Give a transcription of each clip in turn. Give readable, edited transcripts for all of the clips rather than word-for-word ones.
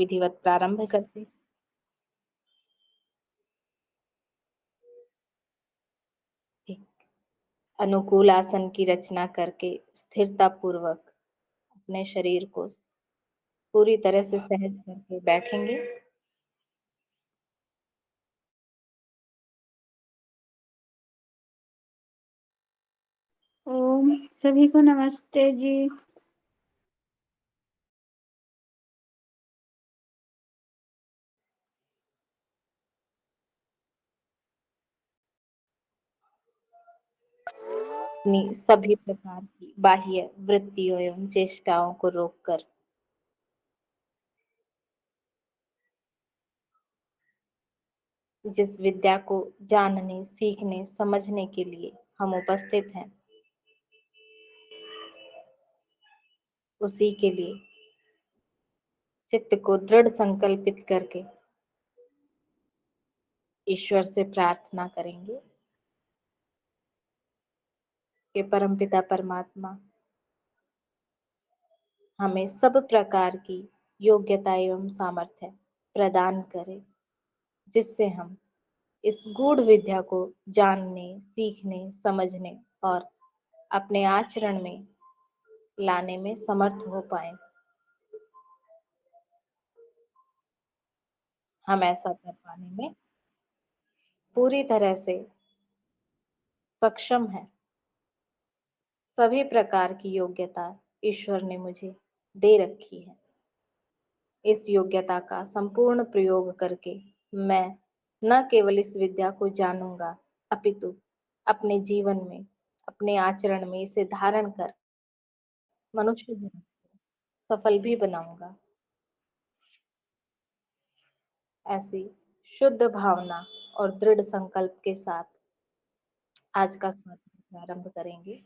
विधिवत प्रारंभ करते हैं। एक अनुकूल आसन की रचना करके स्थिरता पूर्वक अपने शरीर को पूरी तरह से सहज करके बैठेंगे। ओम सभी को नमस्ते जी। अपनी सभी प्रकार की बाह्य वृत्तियों एवं चेष्टाओं को रोककर जिस विद्या को जानने, सीखने, समझने के लिए हम उपस्थित हैं, उसी के लिए चित्त को दृढ़ संकल्पित करके ईश्वर से प्रार्थना करेंगे कि परमपिता परमात्मा हमें सब प्रकार की योग्यता एवं सामर्थ्य प्रदान करे, जिससे हम इस गूढ़ विद्या को जानने, सीखने, समझने और अपने आचरण में लाने में समर्थ हो पाए। हम ऐसा कर पाने में पूरी तरह से सक्षम है। सभी प्रकार की योग्यता ईश्वर ने मुझे दे रखी है। इस योग्यता का संपूर्ण प्रयोग करके मैं न केवल इस विद्या को जानूंगा, अपितु अपने जीवन में, अपने आचरण में इसे धारण कर मनुष्य जीवन को सफल भी बनाऊंगा। ऐसी शुद्ध भावना और दृढ़ संकल्प के साथ आज का स्वाध्याय प्रारंभ करेंगे।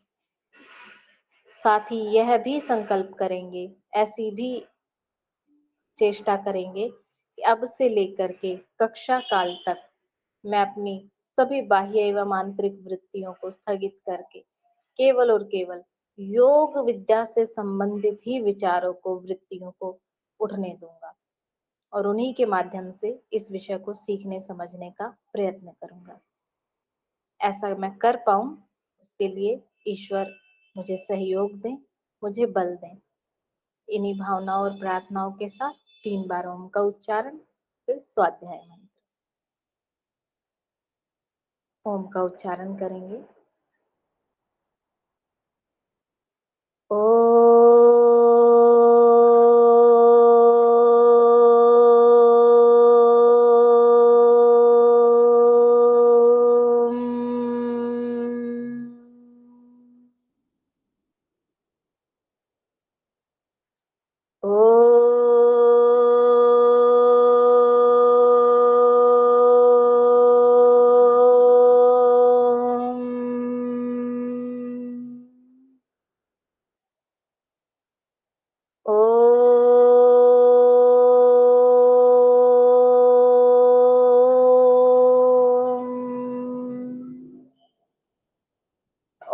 साथ ही यह भी संकल्प करेंगे, ऐसी भी चेष्टा करेंगे कि अब से लेकर के कक्षा काल तक मैं अपनी सभी बाह्य एवं आंतरिक वृत्तियों को स्थगित करके केवल और केवल योग विद्या से संबंधित ही विचारों को, वृत्तियों को उठने दूंगा और उन्हीं के माध्यम से इस विषय को सीखने समझने का प्रयत्न करूंगा। ऐसा मैं कर पाऊं, उसके लिए ईश्वर मुझे सहयोग दें, मुझे बल दें। इन्हीं भावनाओं और प्रार्थनाओं के साथ 3 बार ओम का उच्चारण, फिर स्वाध्याय मंत्र। ओम का उच्चारण करेंगे। ओ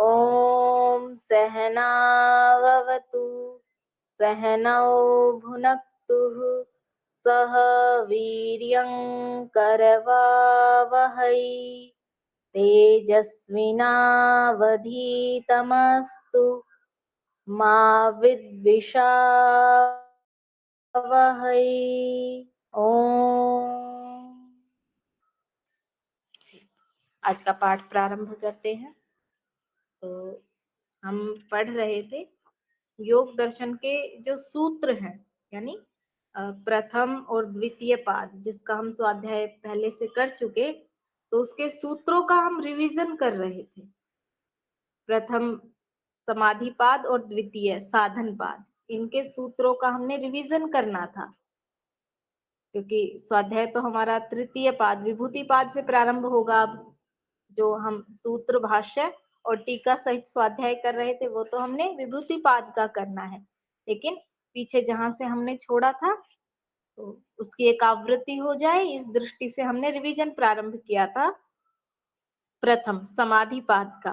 ॐ सहनाववतु सहनौ भुनक्तुः सह वीर्यं करवावहै तेजस्विनावधीतमस्तु मा विद्विषावहै। ओम। आज का पाठ प्रारंभ करते हैं। तो हम पढ़ रहे थे योग दर्शन के जो सूत्र हैं, यानी प्रथम और द्वितीय पाद, जिसका हम स्वाध्याय पहले से कर चुके, तो उसके सूत्रों का हम रिवीजन कर रहे थे। प्रथम समाधि पाद और द्वितीय साधन पाद, इनके सूत्रों का हमने रिवीजन करना था, क्योंकि स्वाध्याय तो हमारा तृतीय पाद विभूति पाद से प्रारंभ होगा। अब जो हम सूत्र, भाष्य और टीका सहित स्वाध्याय कर रहे थे, वो तो हमने विभूति पाद का करना है। लेकिन पीछे जहां से हमने छोड़ा था, तो उसकी एक आवृत्ति हो जाए, इस दृष्टि से हमने रिवीजन प्रारंभ किया था प्रथम समाधि पाद का।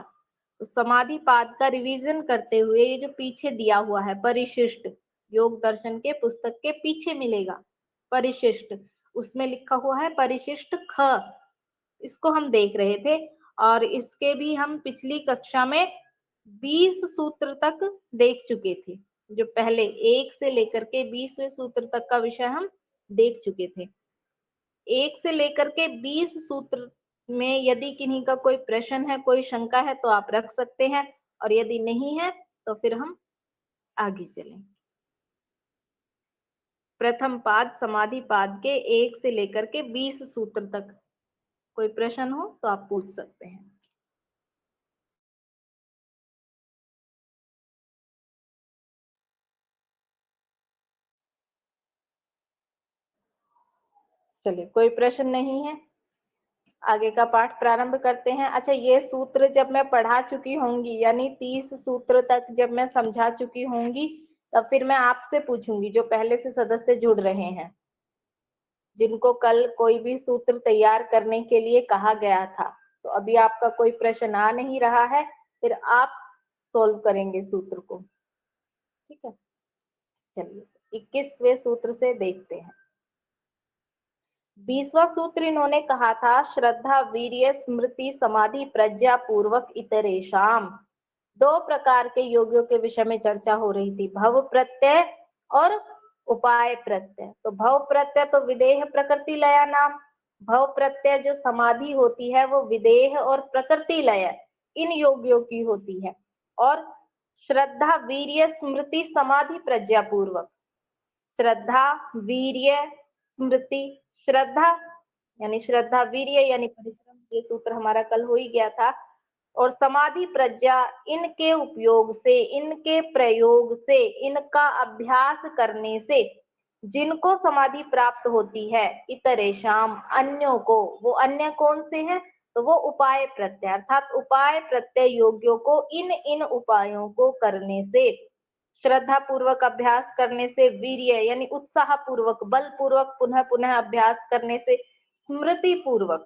तो समाधि पाद का रिवीजन करते हुए ये जो पीछे दिया हुआ है परिशिष्ट, योग दर्शन के पुस्तक के पीछे मिलेगा, परिशिष्ट, उसमें लिखा हुआ है परिशिष्ट ख, इसको हम देख रहे थे। और इसके भी हम पिछली कक्षा में 20 सूत्र तक देख चुके थे। जो पहले 1 से लेकर के 20वें सूत्र तक का विषय हम देख चुके थे। 1 से लेकर के 20 सूत्र में यदि किन्हीं का कोई प्रश्न है, कोई शंका है तो आप रख सकते हैं, और यदि नहीं है तो फिर हम आगे चलें। प्रथम पाद समाधि पाद के 1 से लेकर के 20 सूत्र तक कोई प्रश्न हो तो आप पूछ सकते हैं। चलिए, कोई प्रश्न नहीं है, आगे का पाठ प्रारंभ करते हैं। अच्छा, ये सूत्र जब मैं पढ़ा चुकी होंगी, यानी 30 सूत्र तक जब मैं समझा चुकी होंगी, तब फिर मैं आपसे पूछूंगी जो पहले से सदस्य जुड़ रहे हैं, जिनको कल कोई भी सूत्र तैयार करने के लिए कहा गया था। तो अभी आपका कोई प्रश्न आ नहीं रहा है, फिर आप सोल्व करेंगे सूत्र को, ठीक है। चलिए 21वें सूत्र से देखते हैं। 20वां सूत्र इन्होंने कहा था, श्रद्धा वीर्य स्मृति समाधि प्रज्ञा पूर्वक इतरेषाम। 2 प्रकार के योगियों के विषय में चर्चा हो रही थी, भव प्रत्यय और उपाय प्रत्यय। तो भव प्रत्यय तो विदेह प्रकृति लया नाम, भव प्रत्यय जो समाधि होती है वो विदेह और प्रकृति लय इन योगियों की होती है। और श्रद्धा वीर्य स्मृति समाधि प्रज्ञा पूर्वक, श्रद्धा वीर्य स्मृति, श्रद्धा यानी श्रद्धा वीर्य यानी परिश्रम, ये सूत्र हमारा कल हो ही गया था। और समाधि प्रज्ञा, इनके उपयोग से, इनके प्रयोग से, इनका अभ्यास करने से जिनको समाधि प्राप्त होती है, इतरेषाम अन्यों को, वो अन्य कौन से हैं, तो वो उपाय प्रत्यय अर्थात उपाय प्रत्यय योग्यों को इन इन उपायों को करने से, श्रद्धा पूर्वक अभ्यास करने से, वीर्य यानी उत्साह पूर्वक बल पूर्वक पुनः पुनः अभ्यास करने से, स्मृति पूर्वक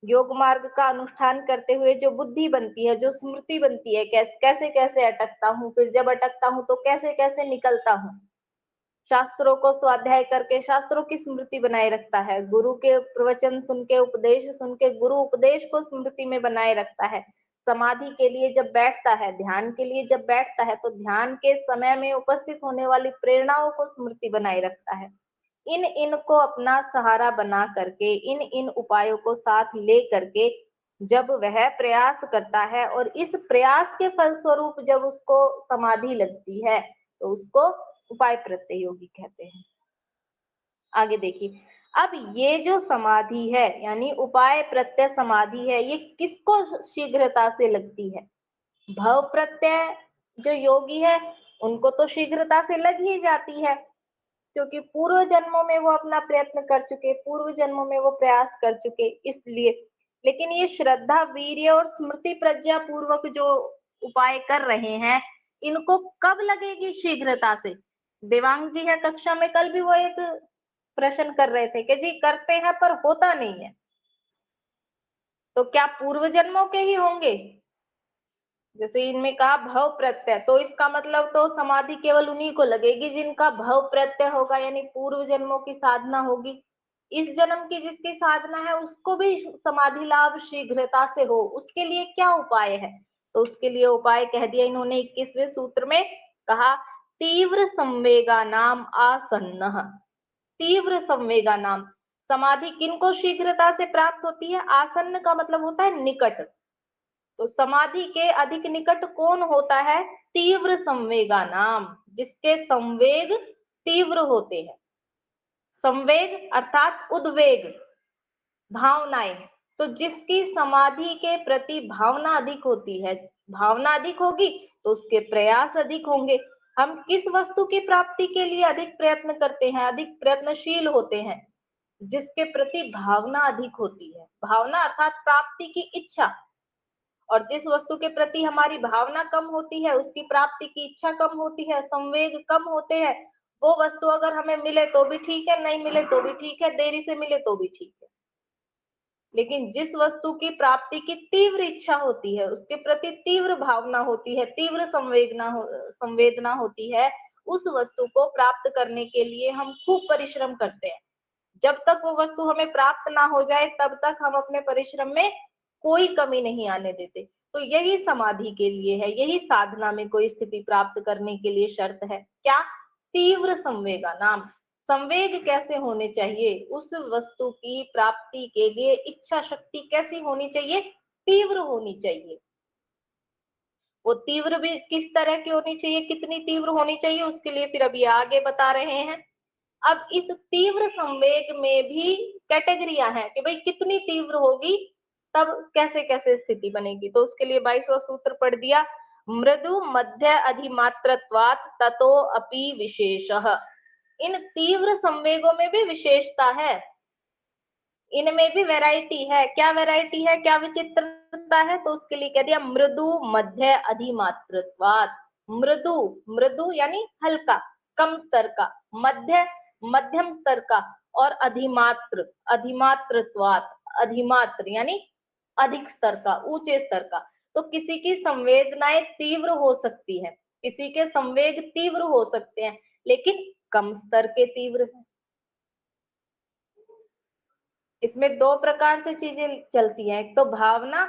योग मार्ग का अनुष्ठान करते हुए जो बुद्धि बनती है, जो स्मृति बनती है, कैसे कैसे अटकता हूँ, फिर जब अटकता हूँ तो कैसे कैसे निकलता हूँ, शास्त्रों को स्वाध्याय करके शास्त्रों की स्मृति बनाए रखता है, गुरु के प्रवचन सुन के, उपदेश सुन के गुरु उपदेश को स्मृति में बनाए रखता है। समाधि के लिए जब बैठता है, ध्यान के लिए जब बैठता है, तो ध्यान के समय में उपस्थित होने वाली प्रेरणाओं को स्मृति बनाए रखता है। इन इनको अपना सहारा बना करके, इन इन उपायों को साथ ले करके जब वह प्रयास करता है, और इस प्रयास के फलस्वरूप जब उसको समाधि लगती है, तो उसको उपाय प्रत्यय योगी कहते हैं। आगे देखिए, अब ये जो समाधि है यानी उपाय प्रत्यय समाधि है, ये किसको शीघ्रता से लगती है? भव प्रत्यय जो योगी है उनको तो शीघ्रता से लग ही जाती है, क्योंकि पूर्व जन्मों में वो अपना प्रयत्न कर चुके, पूर्व जन्मों में वो प्रयास कर चुके, इसलिए। लेकिन ये श्रद्धा वीर्य और स्मृति प्रज्ञा पूर्वक जो उपाय कर रहे हैं, इनको कब लगेगी शीघ्रता से? देवांग जी है कक्षा में, कल भी वो एक प्रश्न कर रहे थे कि जी करते हैं पर होता नहीं है, तो क्या पूर्व जन्मों के ही होंगे? जैसे इनमें कहा भव प्रत्यय, तो इसका मतलब तो समाधि केवल उन्हीं को लगेगी जिनका भव प्रत्यय होगा, यानी पूर्व जन्मों की साधना होगी। इस जन्म की जिसकी साधना है उसको भी समाधि लाभ शीघ्रता से हो, उसके लिए क्या उपाय है? तो उसके लिए उपाय कह दिया इन्होंने 21वें सूत्र में, कहा तीव्र संवेगा नाम आसन्न। तीव्र संवेगा नाम, समाधि किनको शीघ्रता से प्राप्त होती है? आसन्न का मतलब होता है निकट। तो समाधि के अधिक निकट कौन होता है? तीव्र संवेगा नाम, जिसके संवेग तीव्र होते हैं। संवेग अर्थात उद्वेग, भावनाएं। तो जिसकी समाधि के प्रति भावना अधिक होती है, भावना अधिक होगी तो उसके प्रयास अधिक होंगे। हम किस वस्तु की प्राप्ति के लिए अधिक प्रयत्न करते हैं, अधिक प्रयत्नशील होते हैं? जिसके प्रति भावना अधिक होती है। भावना अर्थात प्राप्ति की इच्छा। और जिस वस्तु के प्रति हमारी भावना कम होती है, उसकी प्राप्ति की इच्छा कम होती है, संवेग कम होते हैं, वो वस्तु अगर हमें मिले तो भी ठीक है, नहीं मिले तो भी ठीक है, देरी से मिले तो भी ठीक है। लेकिन जिस वस्तु की प्राप्ति की तीव्र इच्छा होती है, उसके प्रति तीव्र भावना होती है, तीव्र संवेदना होती है, उस वस्तु को प्राप्त करने के लिए हम खूब परिश्रम करते हैं। जब तक वो वस्तु हमें प्राप्त ना हो जाए तब तक हम अपने परिश्रम में कोई कमी नहीं आने देते। तो यही समाधि के लिए है, यही साधना में कोई स्थिति प्राप्त करने के लिए शर्त है। क्या? तीव्र संवेगा नाम। संवेग कैसे होने चाहिए? उस वस्तु की प्राप्ति के लिए इच्छा शक्ति कैसी होनी चाहिए? तीव्र होनी चाहिए। वो तीव्र भी किस तरह की होनी चाहिए, कितनी तीव्र होनी चाहिए, उसके लिए फिर अभी आगे बता रहे हैं। अब इस तीव्र संवेग में भी कैटेगरियां हैं कि भाई कितनी तीव्र होगी तब कैसे कैसे स्थिति बनेगी। तो उसके लिए 22वां सूत्र पढ़ दिया, मृदु मध्य अधिमात्रत्वात् ततो अपि विशेषः। इन तीव्र संवेगों में भी विशेषता है, इनमें भी वैरायटी है। क्या वैरायटी है, क्या विचित्रता है? तो उसके लिए कह दिया मृदु मध्य अधिमात्रत्वात्। मृदु, मृदु यानी हल्का, कम स्तर का, मध्य मध्यम स्तर का, और अधिमात्र, अधिमात्रत्वात्, अधिमात्र यानी अधिक स्तर का, ऊंचे स्तर का। तो किसी की संवेदनाएं तीव्र हो सकती है, किसी के संवेग तीव्र हो सकते हैं, लेकिन कम स्तर के तीव्र है। इसमें दो प्रकार से चीजें चलती हैं, एक तो भावना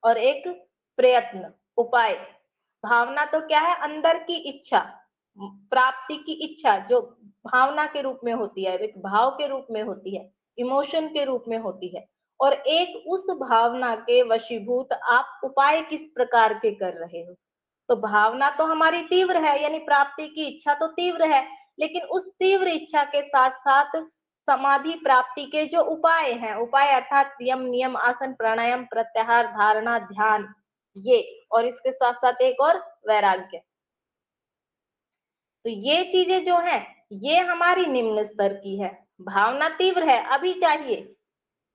और एक प्रयत्न, उपाय। भावना तो क्या है? अंदर की इच्छा, प्राप्ति की इच्छा, जो भावना के रूप में होती है, एक भाव के रूप में होती है, इमोशन के रूप में होती है। और एक उस भावना के वशीभूत आप उपाय किस प्रकार के कर रहे हो। तो भावना तो हमारी तीव्र है, यानी प्राप्ति की इच्छा तो तीव्र है, लेकिन उस तीव्र इच्छा के साथ साथ समाधि प्राप्ति के जो उपाय हैं, उपाय अर्थात यम नियम आसन प्राणायाम प्रत्याहार धारणा ध्यान, ये, और इसके साथ साथ एक और वैराग्य। तो ये चीजें जो हैं ये हमारी निम्न स्तर की है। भावना तीव्र है, अभी चाहिए,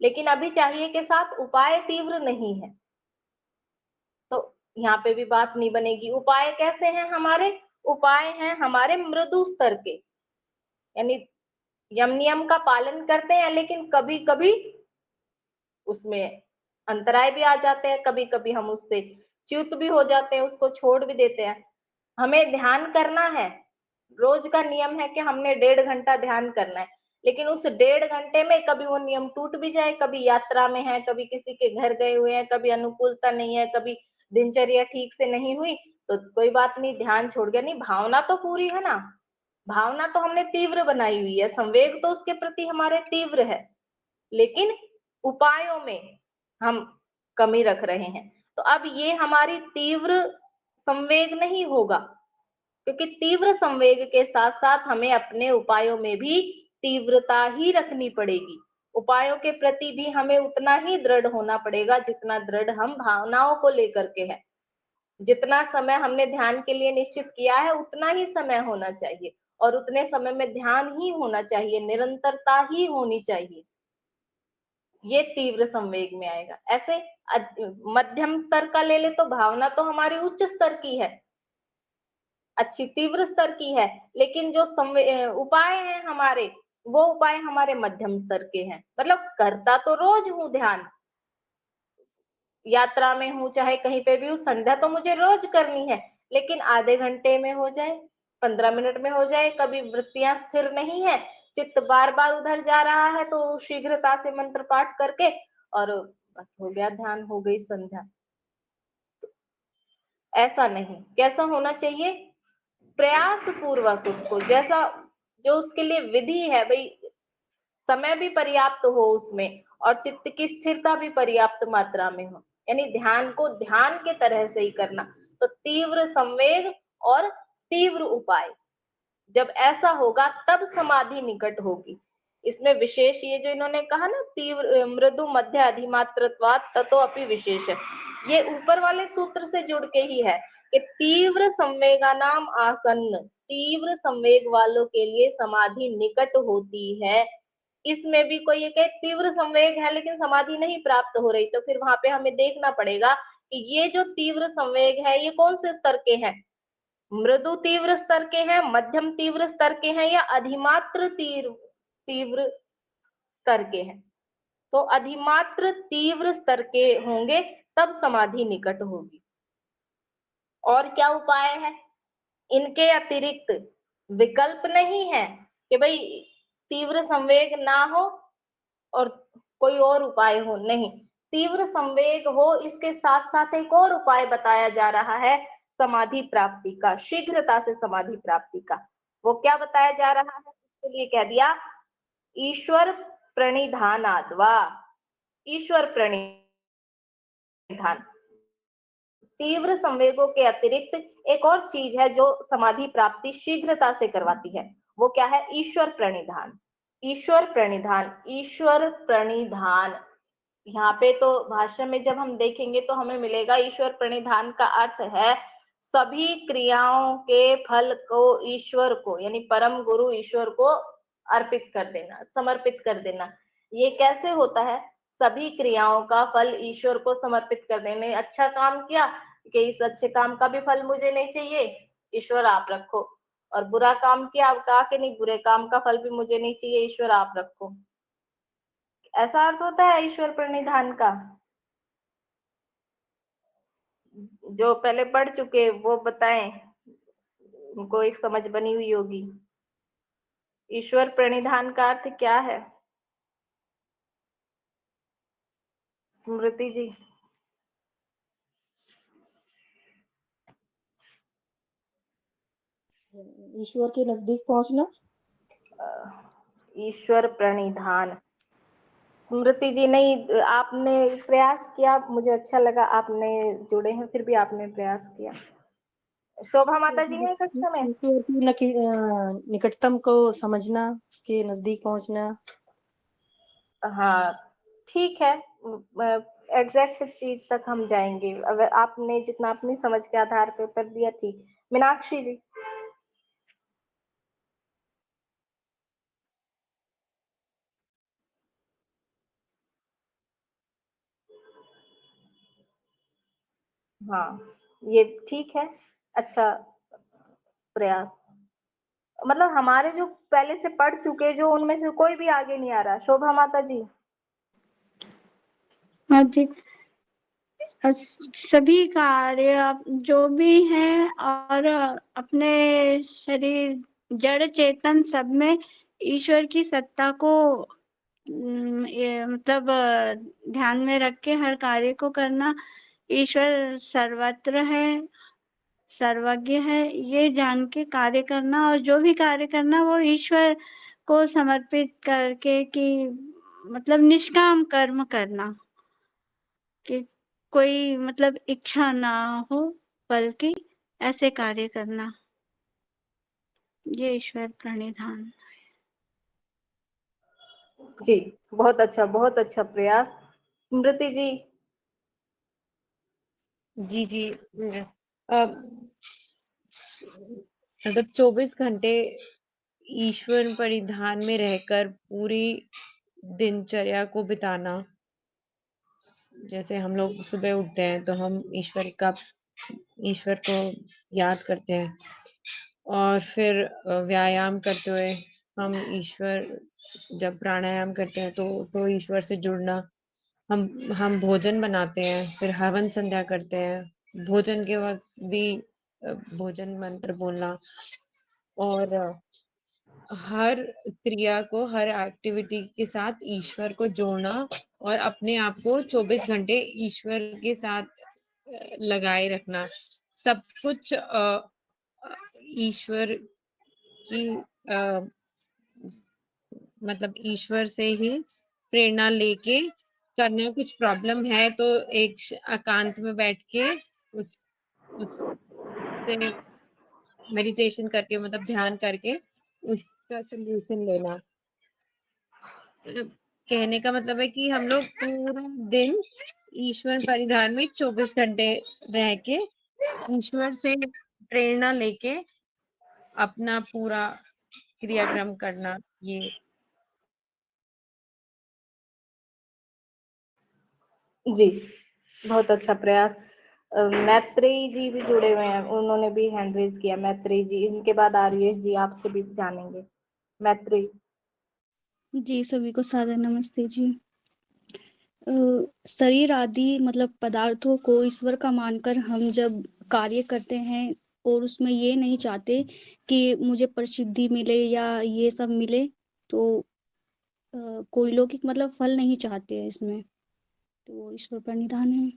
लेकिन अभी चाहिए के साथ उपाय तीव्र नहीं है, तो यहाँ पे भी बात नहीं बनेगी। उपाय कैसे हैं हमारे? उपाय हैं हमारे मृदु स्तर के, यानी यम नियम का पालन करते हैं, लेकिन कभी कभी उसमें अंतराय भी आ जाते हैं, कभी कभी हम उससे च्युत भी हो जाते हैं, उसको छोड़ भी देते हैं। हमें ध्यान करना है, रोज का नियम है कि हमने 1.5 घंटा ध्यान करना है, लेकिन उस 1.5 घंटे में कभी वो नियम टूट भी जाए, कभी यात्रा में है, कभी किसी के घर गए हुए हैं, कभी अनुकूलता नहीं है, कभी दिनचर्या ठीक से नहीं हुई, तो कोई बात नहीं, ध्यान छोड़ गया। नहीं, भावना तो पूरी है ना, भावना तो हमने तीव्र बनाई हुई है, संवेग तो उसके प्रति हमारे तीव्र है, लेकिन उपायों में हम कमी रख रहे हैं। तो अब ये हमारी तीव्र संवेग नहीं होगा, क्योंकि तीव्र संवेग के साथ साथ हमें अपने उपायों में भी तीव्रता ही रखनी पड़ेगी। उपायों के प्रति भी हमें उतना ही दृढ़ होना पड़ेगा जितना दृढ़ हम भावनाओं को लेकर के हैं। जितना समय हमने ध्यान के लिए निश्चित किया है उतना ही समय होना चाहिए, और उतने समय में ध्यान ही होना चाहिए, निरंतरता ही होनी चाहिए। ये तीव्र संवेग में आएगा। ऐसे मध्यम स्तर का ले ले तो भावना तो हमारी उच्च स्तर की है, अच्छी तीव्र स्तर की है, लेकिन जो उपाय हैं हमारे, वो उपाय हमारे मध्यम स्तर के हैं। मतलब करता तो रोज हूँ ध्यान, यात्रा में हूँ चाहे कहीं पे भी हूँ, संध्या तो मुझे रोज करनी है, लेकिन आधे घंटे में हो जाए, 15 मिनट में हो जाए, कभी वृत्तियां स्थिर नहीं है, चित्त बार बार उधर जा रहा है, तो शीघ्रता से मंत्र पाठ करके और बस हो गया ध्यान, हो गई संध्या। ऐसा नहीं, कैसा होना चाहिए? प्रयास पूर्वक उसको, जैसा जो उसके लिए विधि है भाई, समय भी पर्याप्त हो उसमें और चित्त की स्थिरता भी पर्याप्त मात्रा में हो, यानी ध्यान को ध्यान के तरह से ही करना। तो तीव्र संवेग और तीव्र उपाय, जब ऐसा होगा तब समाधि निकट होगी। इसमें विशेष ये जो इन्होंने कहा ना, तीव्र मृदु मध्य अधिमात्रत्वात् ततो अपि विशेष, ये ऊपर वाले सूत्र से जुड़ के ही है कि तीव्र संवेगानाम आसन्न, तीव्र संवेग वालों के लिए समाधि निकट होती है। इसमें भी कोई एक तीव्र संवेग है लेकिन समाधि नहीं प्राप्त हो रही, तो फिर वहां पे हमें देखना पड़ेगा कि ये जो तीव्र संवेग है ये कौन से स्तर के हैं, मृदु तीव्र स्तर के हैं, मध्यम तीव्र स्तर के हैं, या अधिमात्र तीव्र स्तर के हैं। तो अधिमात्र तीव्र स्तर के होंगे तब समाधि निकट होगी। और क्या उपाय है? इनके अतिरिक्त विकल्प नहीं है कि भाई तीव्र संवेग ना हो और कोई और उपाय हो, नहीं। तीव्र संवेग हो, इसके साथ-साथ एक और उपाय बताया जा रहा है समाधि प्राप्ति का, शीघ्रता से समाधि प्राप्ति का। वो क्या बताया जा रहा है? इसके लिए कह दिया ईश्वर प्रणिधानाद् वा, ईश्वर प्रणिधान। तीव्र संवेगों के अतिरिक्त एक और चीज है जो समाधि प्राप्ति शीघ्रता से करवाती है, वो क्या है? ईश्वर प्रणिधान। ईश्वर प्रणिधान, ईश्वर प्रणिधान। यहाँ पे तो भाषा में जब हम देखेंगे तो हमें मिलेगा ईश्वर प्रणिधान का अर्थ है सभी क्रियाओं के फल को ईश्वर को, यानी परम गुरु ईश्वर को अर्पित कर देना, समर्पित कर देना। ये कैसे होता है? सभी क्रियाओं का फल ईश्वर को समर्पित कर देने। अच्छा काम किया कि इस अच्छे काम का भी फल मुझे नहीं चाहिए, ईश्वर आप रखो। और बुरा काम किया, आप कहा कि नहीं बुरे काम का फल भी मुझे नहीं चाहिए, ईश्वर आप रखो। ऐसा अर्थ होता है ईश्वर प्रणिधान का। जो पहले पढ़ चुके वो बताएं, उनको एक समझ बनी हुई होगी। ईश्वर प्रणिधान का अर्थ क्या है? स्मृति जी। ईश्वर के नजदीक पहुंचना। ईश्वर प्रणिधान। स्मृति जी नहीं, आपने प्रयास किया, मुझे अच्छा लगा आपने जुड़े हैं, फिर भी आपने प्रयास किया। शोभा माता जी हैं कक्षा में? ईश्वर की निकटतम को समझना, उसके नजदीक पहुंचना। हाँ, ठीक है। एग्जैक्ट चीज तक हम जाएंगे। अगर आपने जितना अपनी समझ के आधार पे उत्तर दिया, ठीक। मीनाक्षी जी। हाँ, ये ठीक है। अच्छा प्रयास। मतलब हमारे जो पहले से पढ़ चुके, जो उनमें से कोई भी आगे नहीं आ रहा। शोभा माता जी। हाँ जी। सभी कार्य जो भी हैं और अपने शरीर, जड़ चेतन सब में ईश्वर की सत्ता को मतलब ध्यान में रख के हर कार्य को करना। ईश्वर सर्वत्र है, सर्वज्ञ है, ये जान के कार्य करना, और जो भी कार्य करना वो ईश्वर को समर्पित करके कि मतलब निष्काम कर्म करना, कि कोई मतलब इच्छा ना हो बल्कि ऐसे कार्य करना, ये ईश्वर प्रणिधान। जी, बहुत अच्छा प्रयास। स्मृति जी। जी जी। अब मतलब 24 घंटे ईश्वर परिधान में रहकर पूरी दिनचर्या को बिताना। जैसे हम लोग सुबह उठते हैं तो हम ईश्वर को याद करते हैं, और फिर व्यायाम करते हुए हम जब प्राणायाम करते हैं तो ईश्वर से जुड़ना। हम भोजन बनाते हैं, फिर हवन संध्या करते हैं, भोजन के वक्त भी भोजन मंत्र बोलना, और हर क्रिया को, हर एक्टिविटी के साथ ईश्वर को जोड़ना, और अपने आप को 24 घंटे ईश्वर के साथ लगाए रखना। सब कुछ ईश्वर की मतलब ईश्वर से ही प्रेरणा लेके करना। कुछ प्रॉब्लम है तो एक एकांत में बैठ के उससे मेडिटेशन करके, मतलब ध्यान करके उसका सॉल्यूशन लेना। कहने का मतलब है कि हम लोग पूरा दिन ईश्वर परिधान में 24 घंटे रह के ईश्वर से प्रेरणा लेके अपना पूरा क्रियाक्रम करना। ये जी, बहुत अच्छा प्रयास। मैत्रेयी जी भी जुड़े हुए हैं, उन्होंने भी हैंड रेज किया। मैत्रेयी जी, इनके बाद आर्येश जी आपसे भी जानेंगे। मैत्रेयी। जी, सभी को सादर नमस्ते जी। शरीर आदि मतलब पदार्थों को ईश्वर का मानकर हम जब कार्य करते हैं और उसमें ये नहीं चाहते कि मुझे प्रसिद्धि मिले या ये सब मिले, तो कोई लौकिक मतलब फल नहीं चाहते हैं इसमें, तो वो ईश्वर प्रणिधान है।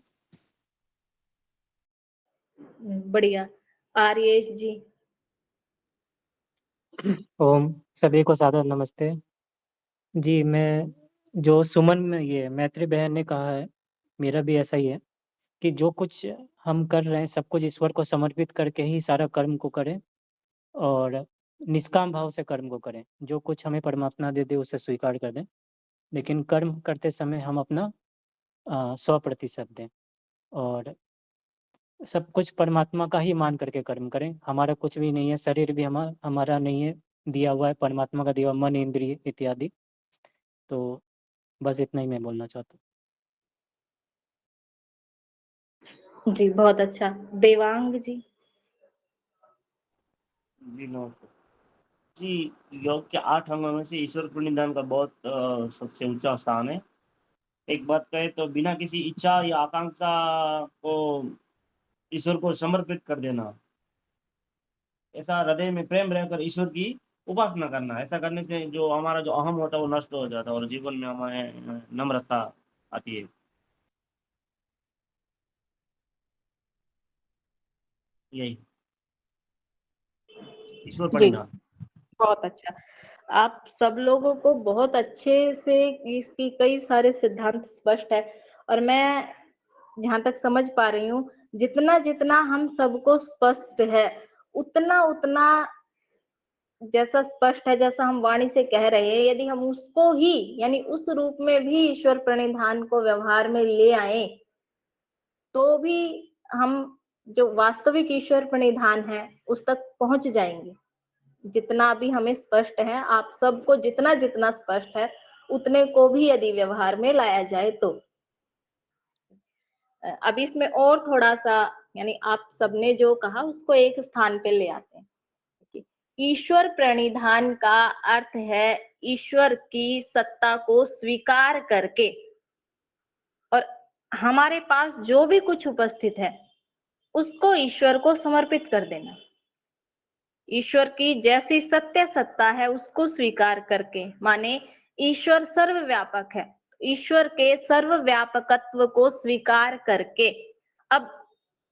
बढ़िया। आर्येश जी। ओम, सभी को सादर नमस्ते। जी, मैं जो सुमन में ये मैत्री बहन ने कहा है, मेरा भी ऐसा ही है कि जो कुछ हम कर रहे हैं, सब कुछ ईश्वर को समर्पित करके ही सारा कर्म को करें और निष्काम भाव से कर्म को करें। जो कुछ हमें परमात्मा दे दे, उसे स्वीकार कर दें, लेकिन कर्म करते समय हम अपना 100% दें और सब कुछ परमात्मा का ही मान करके कर्म करें। हमारा कुछ भी नहीं है, शरीर भी हमारा नहीं है, दिया हुआ है परमात्मा का दिया हुआ मन, इंद्रिय इत्यादि। तो बस इतना ही मैं बोलना चाहता हूँ। जी बहुत अच्छा। देवांग जी। जी नमस्ते जी। योग के 8 अंगों में से ईश्वर प्रणिधान का बहुत सबसे ऊंचा स्थान है। एक बात कहे तो बिना किसी इच्छा या आकांक्षा को ईश्वर को समर्पित कर देना, ऐसा हृदय में प्रेम रहकर ईश्वर की उपासना करना। ऐसा करने से जो हमारा जो अहम होता है वो नष्ट हो जाता है और जीवन में हमें नम्रता आती है। यही ईश्वर जी प्रणिधान। बहुत अच्छा। आप सब लोगों को बहुत अच्छे से इसकी कई सारे सिद्धांत स्पष्ट है और मैं जहां तक समझ पा रही हूँ, जितना जितना हम सबको स्पष्ट है, उतना उतना जैसा स्पष्ट है, जैसा हम वाणी से कह रहे हैं, यदि हम उसको ही यानी उस रूप में भी ईश्वर प्रणिधान को व्यवहार में ले आए, तो भी हम जो वास्तविक ईश्वर प्रणिधान है उस तक पहुंच जाएंगे। जितना भी हमें स्पष्ट है, आप सबको जितना जितना स्पष्ट है, उतने को भी यदि व्यवहार में लाया जाए तो अब इसमें और थोड़ा सा, यानी आप सबने जो कहा उसको एक स्थान पे ले आते हैं कि ईश्वर प्रणिधान का अर्थ है ईश्वर की सत्ता को स्वीकार करके और हमारे पास जो भी कुछ उपस्थित है उसको ईश्वर को समर्पित कर देना। ईश्वर की जैसी सत्य सत्ता है उसको स्वीकार करके, माने ईश्वर सर्वव्यापक है, ईश्वर के सर्वव्यापकत्व को स्वीकार करके, अब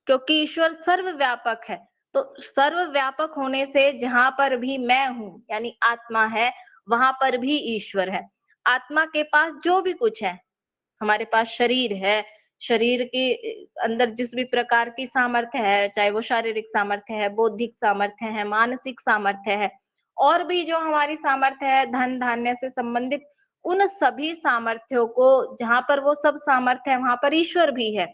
क्योंकि ईश्वर सर्वव्यापक है तो सर्वव्यापक होने से जहां पर भी मैं हूं यानी आत्मा है, वहां पर भी ईश्वर है। आत्मा के पास जो भी कुछ है, हमारे पास शरीर है, शरीर के अंदर जिस भी प्रकार की सामर्थ्य है, चाहे वो शारीरिक सामर्थ्य है, बौद्धिक सामर्थ्य है, मानसिक सामर्थ्य है, और भी जो हमारी सामर्थ्य है धन धान्य से संबंधित, उन सभी सामर्थ्यों को, जहां पर वो सब सामर्थ्य है वहां पर ईश्वर भी है।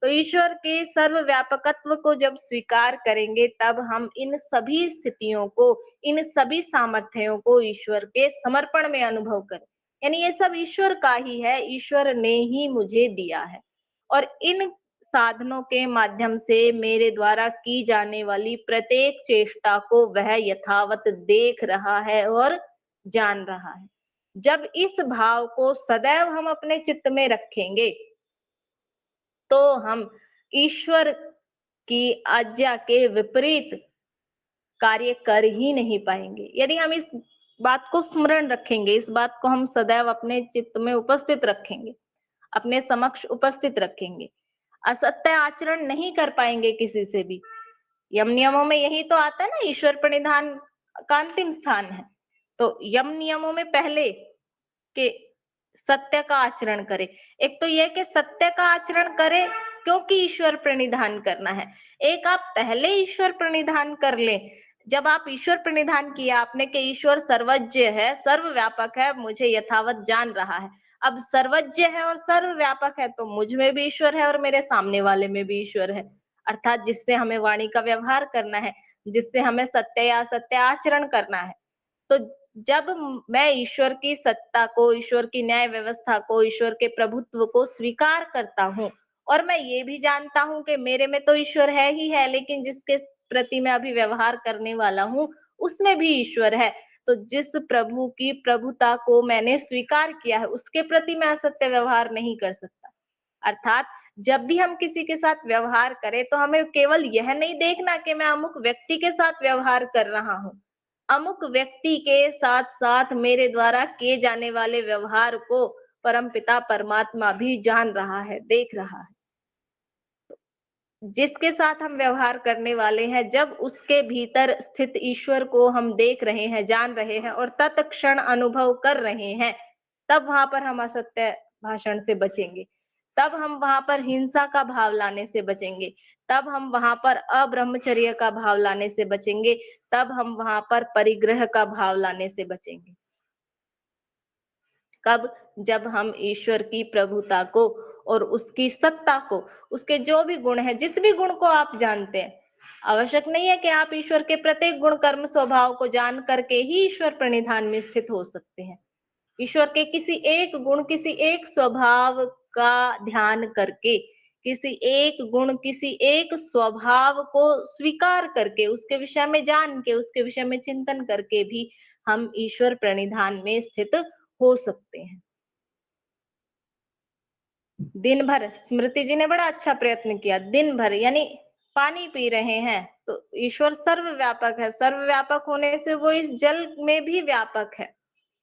तो ईश्वर के सर्वव्यापकत्व को जब स्वीकार करेंगे तब हम इन सभी स्थितियों को, इन सभी सामर्थ्यों को ईश्वर के समर्पण में अनुभव करें, यानी ये सब ईश्वर का ही है, ईश्वर ने ही मुझे दिया है और इन साधनों के माध्यम से मेरे द्वारा की जाने वाली प्रत्येक चेष्टा को वह यथावत देख रहा है और जान रहा है। जब इस भाव को सदैव हम अपने चित्त में रखेंगे तो हम ईश्वर की आज्ञा के विपरीत कार्य कर ही नहीं पाएंगे। यदि हम इस बात को स्मरण रखेंगे, इस बात को हम सदैव अपने चित्त में उपस्थित रखेंगे, अपने समक्ष उपस्थित रखेंगे, असत्य आचरण नहीं कर पाएंगे किसी से भी। यम नियमों में यही तो आता है ना, ईश्वर प्रणिधान का अंतिम स्थान है। तो यम नियमों में पहले कि सत्य का आचरण करे, एक तो यह कि सत्य का आचरण करे क्योंकि ईश्वर प्रणिधान करना है। एक आप पहले ईश्वर प्रणिधान कर ले, जब आप ईश्वर प्रणिधान किया आपने कि ईश्वर सर्वज्ञ है, सर्वव्यापक है, मुझे यथावत जान रहा है। अब सर्वज्ञ है और सर्वव्यापक है तो मुझ में भी ईश्वर है और मेरे सामने वाले में भी ईश्वर है, अर्थात जिससे हमें वाणी का व्यवहार करना है, जिससे हमें सत्य या असत्य आचरण करना है। तो जब मैं ईश्वर की सत्ता को, ईश्वर की न्याय व्यवस्था को, ईश्वर के प्रभुत्व को स्वीकार करता हूँ और मैं ये भी जानता हूँ कि मेरे में तो ईश्वर है ही है, लेकिन जिसके प्रति मैं अभी व्यवहार करने वाला हूँ उसमें भी ईश्वर है, तो जिस प्रभु की प्रभुता को मैंने स्वीकार किया है उसके प्रति मैं असत्य व्यवहार नहीं कर सकता। अर्थात जब भी हम किसी के साथ व्यवहार करें तो हमें केवल यह नहीं देखना कि मैं अमुक व्यक्ति के साथ व्यवहार कर रहा हूँ, अमुक व्यक्ति के साथ साथ मेरे द्वारा किए जाने वाले व्यवहार को परमपिता परमात्मा भी जान रहा है, देख रहा है। जिसके साथ हम व्यवहार करने वाले हैं, जब उसके भीतर स्थित ईश्वर को हम देख रहे हैं, जान रहे हैं और तत्क्षण अनुभव कर रहे हैं, तब वहां पर हम असत्य भाषण से बचेंगे, तब हम वहां पर हिंसा का भाव लाने से बचेंगे, तब हम वहां पर अब्रह्मचर्य का भाव लाने से बचेंगे, तब हम वहां पर परिग्रह का भाव लाने से बचेंगे। कब? जब हम ईश्वर की प्रभुता को और उसकी सत्ता को, उसके जो भी गुण है, जिस भी गुण को आप जानते हैं, आवश्यक नहीं है कि आप ईश्वर के प्रत्येक गुण कर्म स्वभाव को जान करके ही ईश्वर प्रणिधान में स्थित हो सकते हैं। ईश्वर के किसी एक गुण, किसी एक स्वभाव का ध्यान करके, किसी एक गुण, किसी एक स्वभाव को स्वीकार करके, उसके विषय में जान के, उसके विषय में चिंतन करके भी हम ईश्वर प्रणिधान में स्थित हो सकते हैं। दिन भर, स्मृति जी ने बड़ा अच्छा प्रयत्न किया, दिन भर यानी पानी पी रहे हैं तो ईश्वर सर्वव्यापक है, सर्वव्यापक होने से वो इस जल में भी व्यापक है,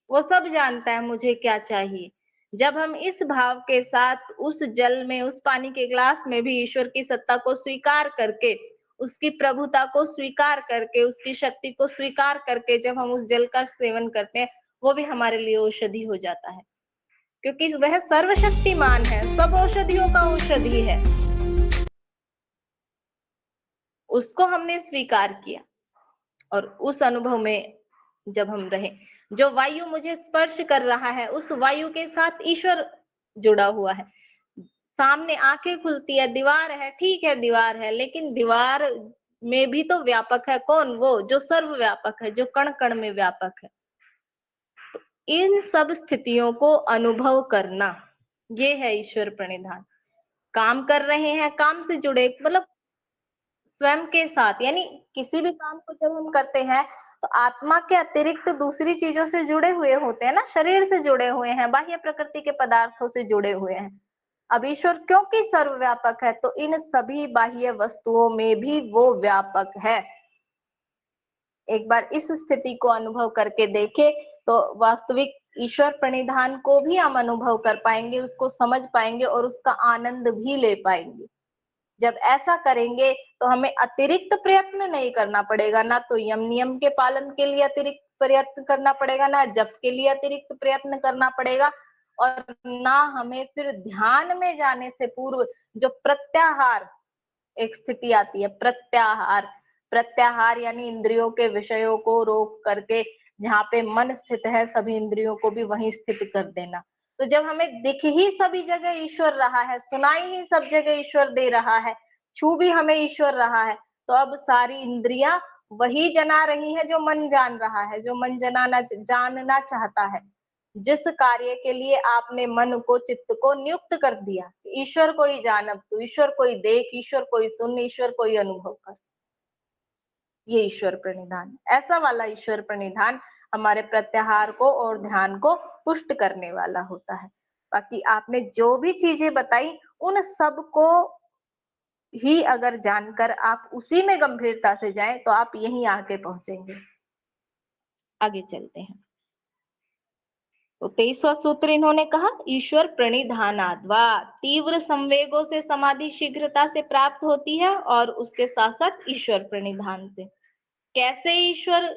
वो सब जानता है मुझे क्या चाहिए। जब हम इस भाव के साथ उस जल में, उस पानी के ग्लास में भी ईश्वर की सत्ता को स्वीकार करके, उसकी प्रभुता को स्वीकार करके, उसकी शक्ति को स्वीकार करके जब हम उस जल का सेवन करते हैं, वो भी हमारे लिए औषधि हो जाता है, क्योंकि वह सर्वशक्तिमान है, सब औषधियों का औषधि है। उसको हमने स्वीकार किया और उस अनुभव में जब हम रहे, जो वायु मुझे स्पर्श कर रहा है, उस वायु के साथ ईश्वर जुड़ा हुआ है। सामने आंखें खुलती है, दीवार है, ठीक है दीवार है, लेकिन दीवार में भी तो व्यापक है। कौन? वो जो सर्वव्यापक है, जो कण कण में व्यापक है। इन सब स्थितियों को अनुभव करना, ये है ईश्वर प्रणिधान। काम कर रहे हैं, काम से जुड़े, मतलब स्वयं के साथ, यानी किसी भी काम को जब हम करते हैं तो आत्मा के अतिरिक्त दूसरी चीजों से जुड़े हुए होते हैं ना, शरीर से जुड़े हुए हैं, बाह्य प्रकृति के पदार्थों से जुड़े हुए हैं। अब ईश्वर क्योंकि सर्वव्यापक है तो इन सभी बाह्य वस्तुओं में भी वो व्यापक है। एक बार इस स्थिति को अनुभव करके देखे तो वास्तविक ईश्वर प्रणिधान को भी हम अनुभव कर पाएंगे, उसको समझ पाएंगे और उसका आनंद भी ले पाएंगे। जब ऐसा करेंगे तो हमें अतिरिक्त प्रयत्न नहीं करना पड़ेगा, ना तो यम नियम के पालन के लिए अतिरिक्त प्रयत्न करना पड़ेगा, ना जप के लिए अतिरिक्त प्रयत्न करना पड़ेगा, और ना हमें फिर ध्यान में जाने से पूर्व जो प्रत्याहार एक स्थिति आती है, प्रत्याहार। प्रत्याहार यानी इंद्रियों के विषयों को रोक करके जहाँ पे मन स्थित है, सभी इंद्रियों को भी वहीं स्थित कर देना। तो जब हमें दिख ही सभी जगह ईश्वर रहा है, सुनाई ही सब जगह ईश्वर दे रहा है, छू भी हमें ईश्वर रहा है, तो अब सारी इंद्रियां वही जना रही है जो मन जान रहा है, जो मन जानना चाहता है। जिस कार्य के लिए आपने मन को, चित्त को नियुक्त कर दिया, ईश्वर को ही जान, अब तू ईश्वर को ही देख, ईश्वर को ही सुन, ईश्वर को ही अनुभव कर, ये ईश्वर प्रणिधान। ऐसा वाला ईश्वर प्रणिधान हमारे प्रत्याहार को और ध्यान को पुष्ट करने वाला होता है। बाकी आपने जो भी चीजें बताई, उन सब को ही अगर जानकर आप उसी में गंभीरता से जाएं तो आप यहीं आके पहुंचेंगे। आगे चलते हैं। तो 23वां सूत्र इन्होंने कहा, ईश्वर प्रणिधानाद्वा, तीव्र संवेगों से समाधि शीघ्रता से प्राप्त होती है और उसके साथ साथ ईश्वर प्रणिधान से। कैसे ईश्वर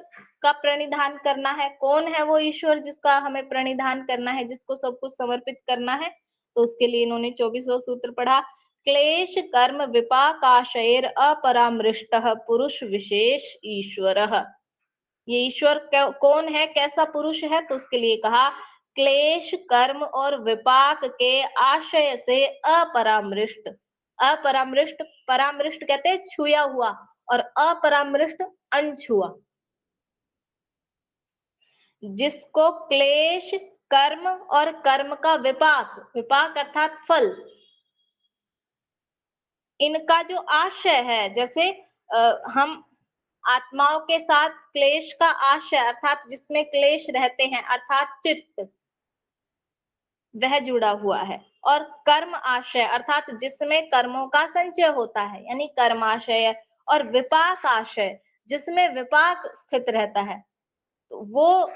का प्रणिधान करना है? कौन है वो ईश्वर जिसका हमें प्रणिधान करना है, जिसको सब कुछ समर्पित करना है? तो उसके लिए इन्होंने 24वां सूत्र पढ़ा, क्लेश कर्म विपाकाशयर अपरामृष्टः पुरुष विशेष ईश्वरः। ये ईश्वर कौन है, कैसा पुरुष है? तो उसके लिए कहा, क्लेश कर्म और विपाक के आशय से अपरामृष्ट। अपरामृष्ट, परामृष्ट कहते हैं छुया हुआ, और अपरामृष्ट अनछुआ। जिसको क्लेश कर्म और कर्म का विपाक, विपाक अर्थात फल, इनका जो आशय है, जैसे हम आत्माओं के साथ क्लेश का आशय अर्थात जिसमें क्लेश रहते हैं, अर्थात चित्त, वह जुड़ा हुआ है। और कर्म आशय अर्थात जिसमें कर्मों का संचय होता है यानी कर्माशय, और विपाक आशय जिसमें विपाक स्थित रहता है, तो वो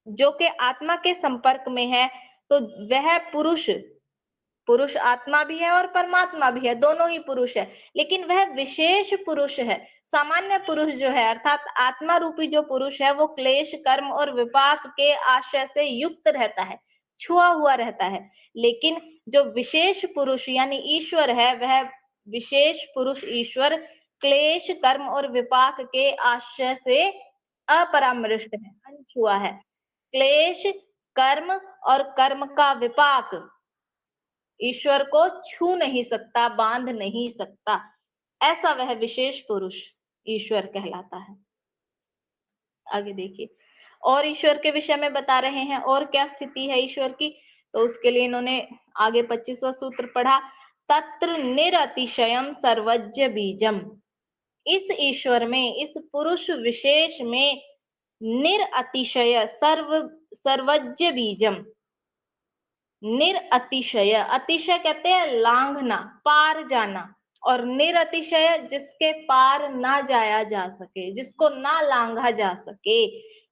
जो कि आत्मा के संपर्क में है, तो वह पुरुष आत्मा भी है और परमात्मा भी है, दोनों ही पुरुष है, लेकिन वह विशेष पुरुष है। सामान्य पुरुष जो है अर्थात आत्मा रूपी जो पुरुष है वो क्लेश, कर्म और विपाक के आशय से युक्त रहता है, छुआ हुआ रहता है। लेकिन जो विशेष पुरुष यानी ईश्वर है, वह विशेष पुरुष ईश्वर क्लेश, कर्म और विपाक के आशय से अपरामृष्ट है, अनछुआ है। क्लेश, कर्म और कर्म का विपाक ईश्वर को छू नहीं सकता, बांध नहीं सकता, ऐसा वह विशेष पुरुष ईश्वर कहलाता है। आगे देखिए, और ईश्वर के विषय में बता रहे हैं और क्या स्थिति है ईश्वर की, तो उसके लिए इन्होंने आगे 25वां सूत्र पढ़ा, तत्र निरतिशयम सर्वज्ञ बीजम। इस ईश्वर में, इस पुरुष विशेष में निरतिशय सर्वज्ञ बीजम, निरतिशय, अतिशय कहते हैं लांघना, पार जाना, और निरतिशय जिसके पार ना जाया जा सके, जिसको ना लांघा जा सके।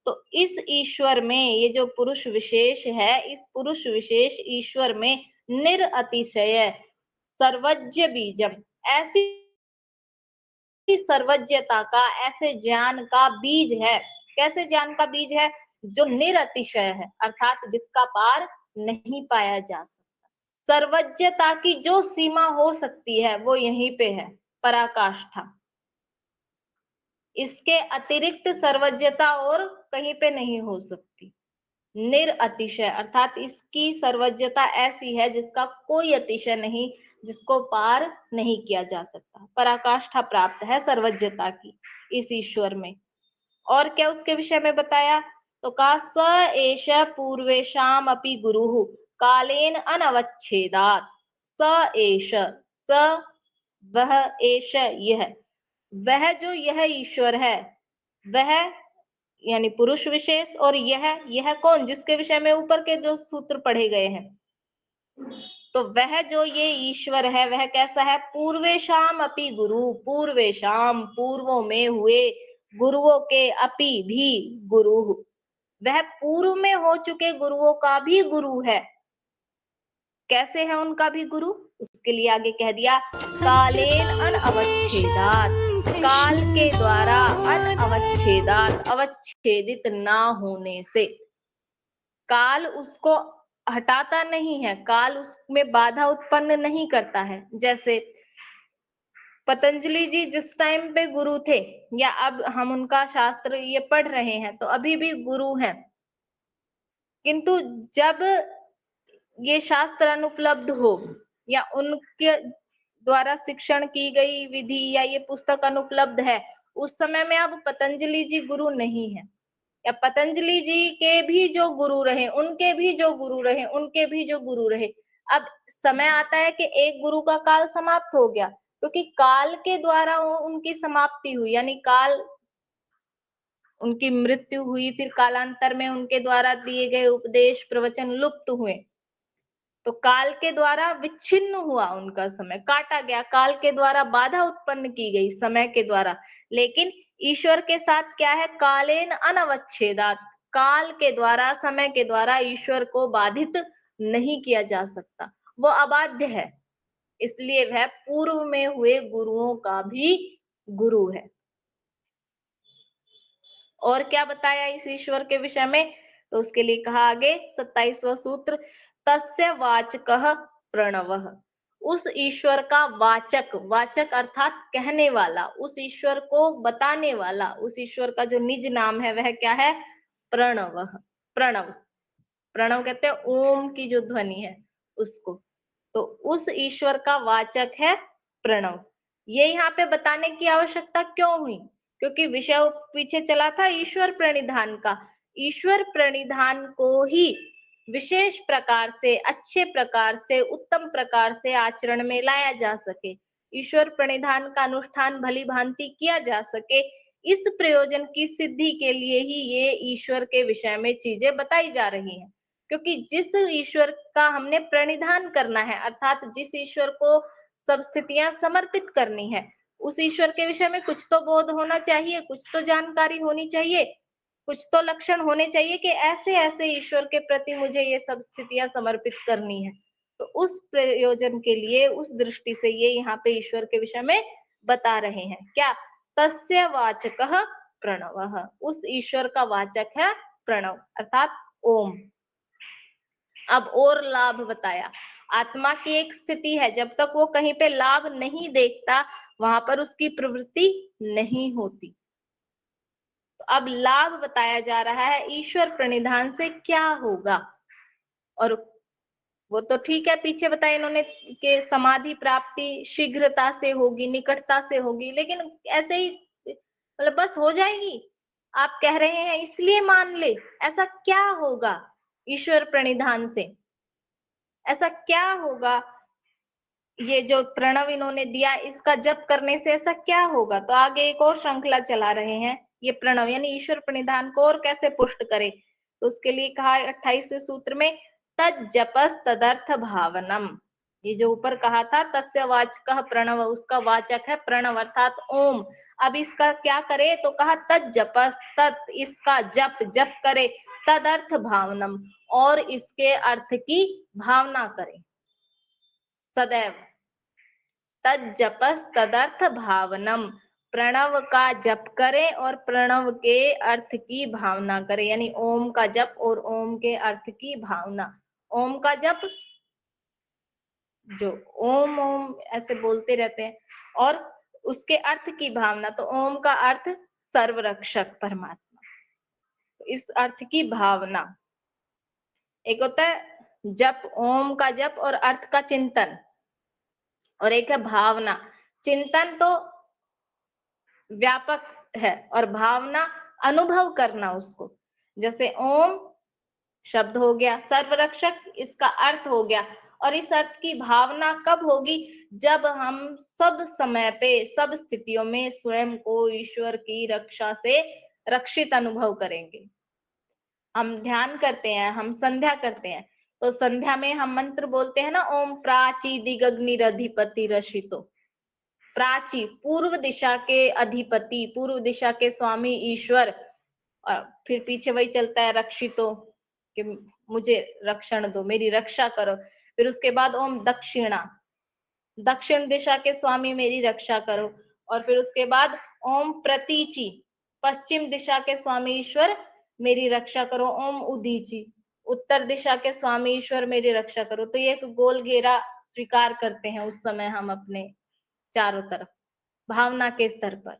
तो इस ईश्वर में, ये जो पुरुष विशेष है, इस पुरुष विशेष ईश्वर में निरतिशय सर्वज्ञ बीजम, ऐसी सर्वज्ञता का, ऐसे ज्ञान का बीज है। कैसे ज्ञान का बीज है? जो निरतिशय है अर्थात जिसका पार नहीं पाया जा सकता। सर्वज्ञता की जो सीमा हो सकती है वो यहीं पे है, पराकाष्ठा। इसके अतिरिक्त सर्वज्ञता और कहीं पे नहीं हो सकती। निरअतिशय अर्थात इसकी सर्वज्ञता ऐसी है जिसका कोई अतिशय नहीं, जिसको पार नहीं किया जा सकता। पराकाष्ठा प्राप्त है सर्वज्ञता की इस ईश्वर में। और क्या उसके विषय में बताया, तो कहा स एष पूर्वेशाम अपि गुरुः कालेन अनवच्छेदात्। स एष, स वह, एष यह, वह जो यह ईश्वर है, वह यानी पुरुष विशेष, और यह कौन, जिसके विषय में ऊपर के जो सूत्र पढ़े गए हैं, तो वह जो ये ईश्वर है वह कैसा है? पूर्वेशाम अपि गुरु, पूर्वेशाम पूर्वों में हुए, गुरुओं के, अपि भी गुरु, वह पूर्व में हो चुके गुरुओं का भी गुरु है। कैसे है उनका भी गुरु? उसके लिए आगे कह दिया, कालेन अनअवच्छेदात्, काल के द्वारा, अनअवच्छेदात् अवच्छेदित ना होने से। काल उसको हटाता नहीं है, काल उसमें बाधा उत्पन्न नहीं करता है। जैसे पतंजलि जी जिस टाइम पे गुरु थे, या अब हम उनका शास्त्र ये पढ़ रहे हैं, तो अभी भी गुरु हैं, किंतु जब ये शास्त्र अनुपलब्ध हो या उनके द्वारा शिक्षण की गई विधि या ये पुस्तक अनुपलब्ध है, उस समय में अब पतंजलि जी गुरु नहीं है, या पतंजलि जी के भी जो गुरु रहे, उनके भी जो गुरु रहे, उनके भी जो गुरु रहे, अब समय आता है कि एक गुरु का काल समाप्त हो गया, क्योंकि काल के द्वारा उनकी समाप्ति हुई, यानी काल, उनकी मृत्यु हुई, फिर कालांतर में उनके द्वारा दिए गए उपदेश प्रवचन लुप्त हुए, तो काल के द्वारा विच्छिन्न हुआ उनका समय, काटा गया, काल के द्वारा बाधा उत्पन्न की गई समय के द्वारा। लेकिन ईश्वर के साथ क्या है? कालेन अनवच्छेदात्, काल के द्वारा, समय के द्वारा ईश्वर को बाधित नहीं किया जा सकता, वो अबाध्य है, इसलिए वह पूर्व में हुए गुरुओं का भी गुरु है। और क्या बताया इस ईश्वर के विषय में, तो उसके लिए कहा आगे 27वां सूत्र, तस्य वाचकः प्रणवः, उस ईश्वर का वाचक, वाचक अर्थात कहने वाला, उस ईश्वर को बताने वाला, उस ईश्वर का जो निज नाम है वह क्या है? प्रणवः, प्रणव, प्रणव कहते हैं ओम की जो ध्वनि है उसको, तो उस ईश्वर का वाचक है प्रणव। ये यहाँ पे बताने की आवश्यकता क्यों हुई? क्योंकि विषय पीछे चला था ईश्वर प्रणिधान का। ईश्वर प्रणिधान को ही विशेष प्रकार से, अच्छे प्रकार से, उत्तम प्रकार से आचरण में लाया जा सके, ईश्वर प्रणिधान का अनुष्ठान भली भांति किया जा सके, इस प्रयोजन की सिद्धि के लिए ही ये ईश्वर के विषय में चीजें बताई जा रही हैं। क्योंकि जिस ईश्वर का हमने प्रणिधान करना है, अर्थात जिस ईश्वर को सब स्थितियां समर्पित करनी है, उस ईश्वर के विषय में कुछ तो बोध होना चाहिए, कुछ तो जानकारी होनी चाहिए, कुछ तो लक्षण होने चाहिए कि ऐसे ऐसे ईश्वर के प्रति मुझे ये सब स्थितियां समर्पित करनी है। तो उस प्रयोजन के लिए, उस दृष्टि से ये यहाँ पे ईश्वर के विषय में बता रहे हैं। क्या? तस्य वाचकः प्रणवः, उस ईश्वर का वाचक है प्रणव अर्थात ओम। अब और लाभ बताया। आत्मा की एक स्थिति है, जब तक वो कहीं पे लाभ नहीं देखता वहां पर उसकी प्रवृत्ति नहीं होती। तो अब लाभ बताया जा रहा है ईश्वर प्रणिधान से क्या होगा। और वो तो ठीक है, पीछे बताया इन्होंने कि समाधि प्राप्ति शीघ्रता से होगी, निकटता से होगी, लेकिन ऐसे ही मतलब बस हो जाएगी। आप कह रहे हैं इसलिए मान ले, ऐसा क्या होगा ईश्वर प्रणिधान से? ऐसा क्या होगा? ये जो प्रणव इन्होंने दिया, इसका जप करने से ऐसा क्या होगा? तो आगे एक और श्रृंखला चला रहे हैं। ये प्रणव यानी ईश्वर प्रणिधान को और कैसे पुष्ट करे, तो उसके लिए कहा 28वें सूत्र में तज्जपस तदर्थ भावनम। ये जो ऊपर कहा था तस्य वाचकः प्रणव, उसका वाचक है प्रणव अर्थात ओम। अब इसका क्या करे, तो कहा तज्जपस, तत् इसका जप, जप करे, तदर्थ भावनम और इसके अर्थ की भावना करे सदैव। तज्जपस तदर्थ भावनम, प्रणव का जप करे और प्रणव के अर्थ की भावना करे, यानी ओम का जप और ओम के अर्थ की भावना। ओम का जप, जो ओम ओम ऐसे बोलते रहते हैं, और उसके अर्थ की भावना, तो ओम का अर्थ सर्वरक्षक परमात्मा, इस अर्थ की भावना। एक होता है जप, ओम का जप और अर्थ का चिंतन, और एक है भावना। चिंतन तो व्यापक है और भावना अनुभव करना उसको। जैसे ओम शब्द हो गया, सर्वरक्षक इसका अर्थ हो गया, और इस अर्थ की भावना कब होगी? जब हम सब समय पे, सब स्थितियों में स्वयं को ईश्वर की रक्षा से रक्षित अनुभव करेंगे। हम ध्यान करते हैं, हम संध्या करते हैं, तो संध्या में हम मंत्र बोलते हैं ना, ओम प्राची दिगग्निरधिपति रशितो। प्राची पूर्व दिशा के अधिपति, पूर्व दिशा के स्वामी ईश्वर, और फिर पीछे वही चलता है रक्षितो, कि मुझे रक्षण दो, मेरी रक्षा करो। फिर उसके बाद ओम दक्षिणा, दक्षिण दिशा के स्वामी मेरी रक्षा करो। और फिर उसके बाद ओम प्रतीचि, पश्चिम दिशा के स्वामी ईश्वर मेरी रक्षा करो। ओम उदीची, उत्तर दिशा के स्वामी ईश्वर मेरी रक्षा करो। तो ये एक गोल घेरा स्वीकार करते हैं उस समय हम अपने चारों तरफ, भावना के स्तर पर,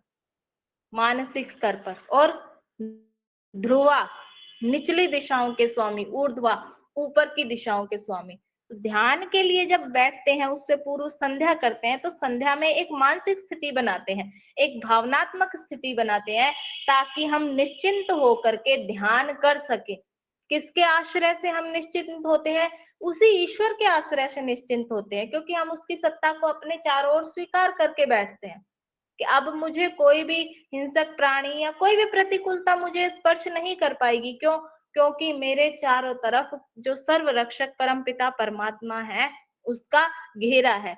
मानसिक स्तर पर। और ध्रुवा निचली दिशाओं के स्वामी, ऊर्ध्वा ऊपर की दिशाओं के स्वामी। तो ध्यान के लिए जब बैठते हैं, उससे पूर्व संध्या करते हैं, तो संध्या में एक मानसिक स्थिति बनाते हैं, एक भावनात्मक स्थिति बनाते हैं, ताकि हम निश्चिंत होकर के ध्यान कर सके। किसके आश्रय से हम निश्चिंत होते हैं? उसी ईश्वर के आश्रय से निश्चिंत होते हैं, क्योंकि हम उसकी सत्ता को अपने चारों ओर स्वीकार करके बैठते हैं कि अब मुझे कोई भी हिंसक प्राणी या कोई भी प्रतिकूलता मुझे स्पर्श नहीं कर पाएगी। क्यों? क्योंकि मेरे चारों तरफ जो सर्वरक्षक परमपिता परमात्मा है, उसका घेरा है।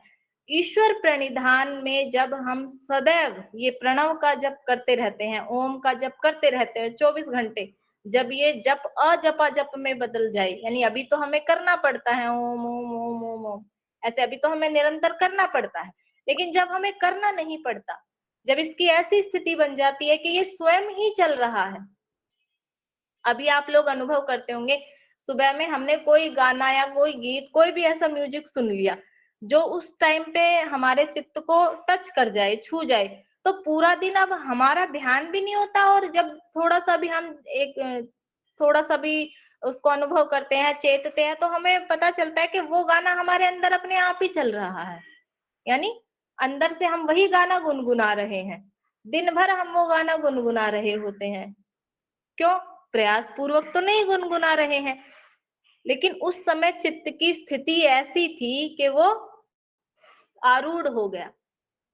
ईश्वर प्रणिधान में जब हम सदैव ये प्रणव का जप करते रहते हैं, ओम का जप करते रहते हैं 24 घंटे, जब ये जप अजपा जप में बदल जाए, यानी अभी तो हमें करना पड़ता है ओम ओम ओम ओम ओम, ऐसे अभी तो हमें निरंतर करना पड़ता है, लेकिन जब हमें करना नहीं पड़ता, जब इसकी ऐसी स्थिति बन जाती है कि ये स्वयं ही चल रहा है। अभी आप लोग अनुभव करते होंगे, सुबह में हमने कोई गाना या कोई गीत, कोई भी ऐसा म्यूजिक सुन लिया जो उस टाइम पे हमारे चित्त को टच कर जाए, छू जाए, तो पूरा दिन अब हमारा ध्यान भी नहीं होता, और जब थोड़ा सा भी हम थोड़ा सा भी उसको अनुभव करते हैं, चेतते हैं, तो हमें पता चलता है कि वो गाना हमारे अंदर अपने आप ही चल रहा है। यानी अंदर से हम वही गाना गुनगुना रहे हैं, दिन भर हम वो गाना गुनगुना रहे होते हैं। क्यों? प्रयास पूर्वक तो नहीं गुनगुना रहे हैं, लेकिन उस समय चित्त की स्थिति ऐसी थी कि वो आरूढ़ हो गया।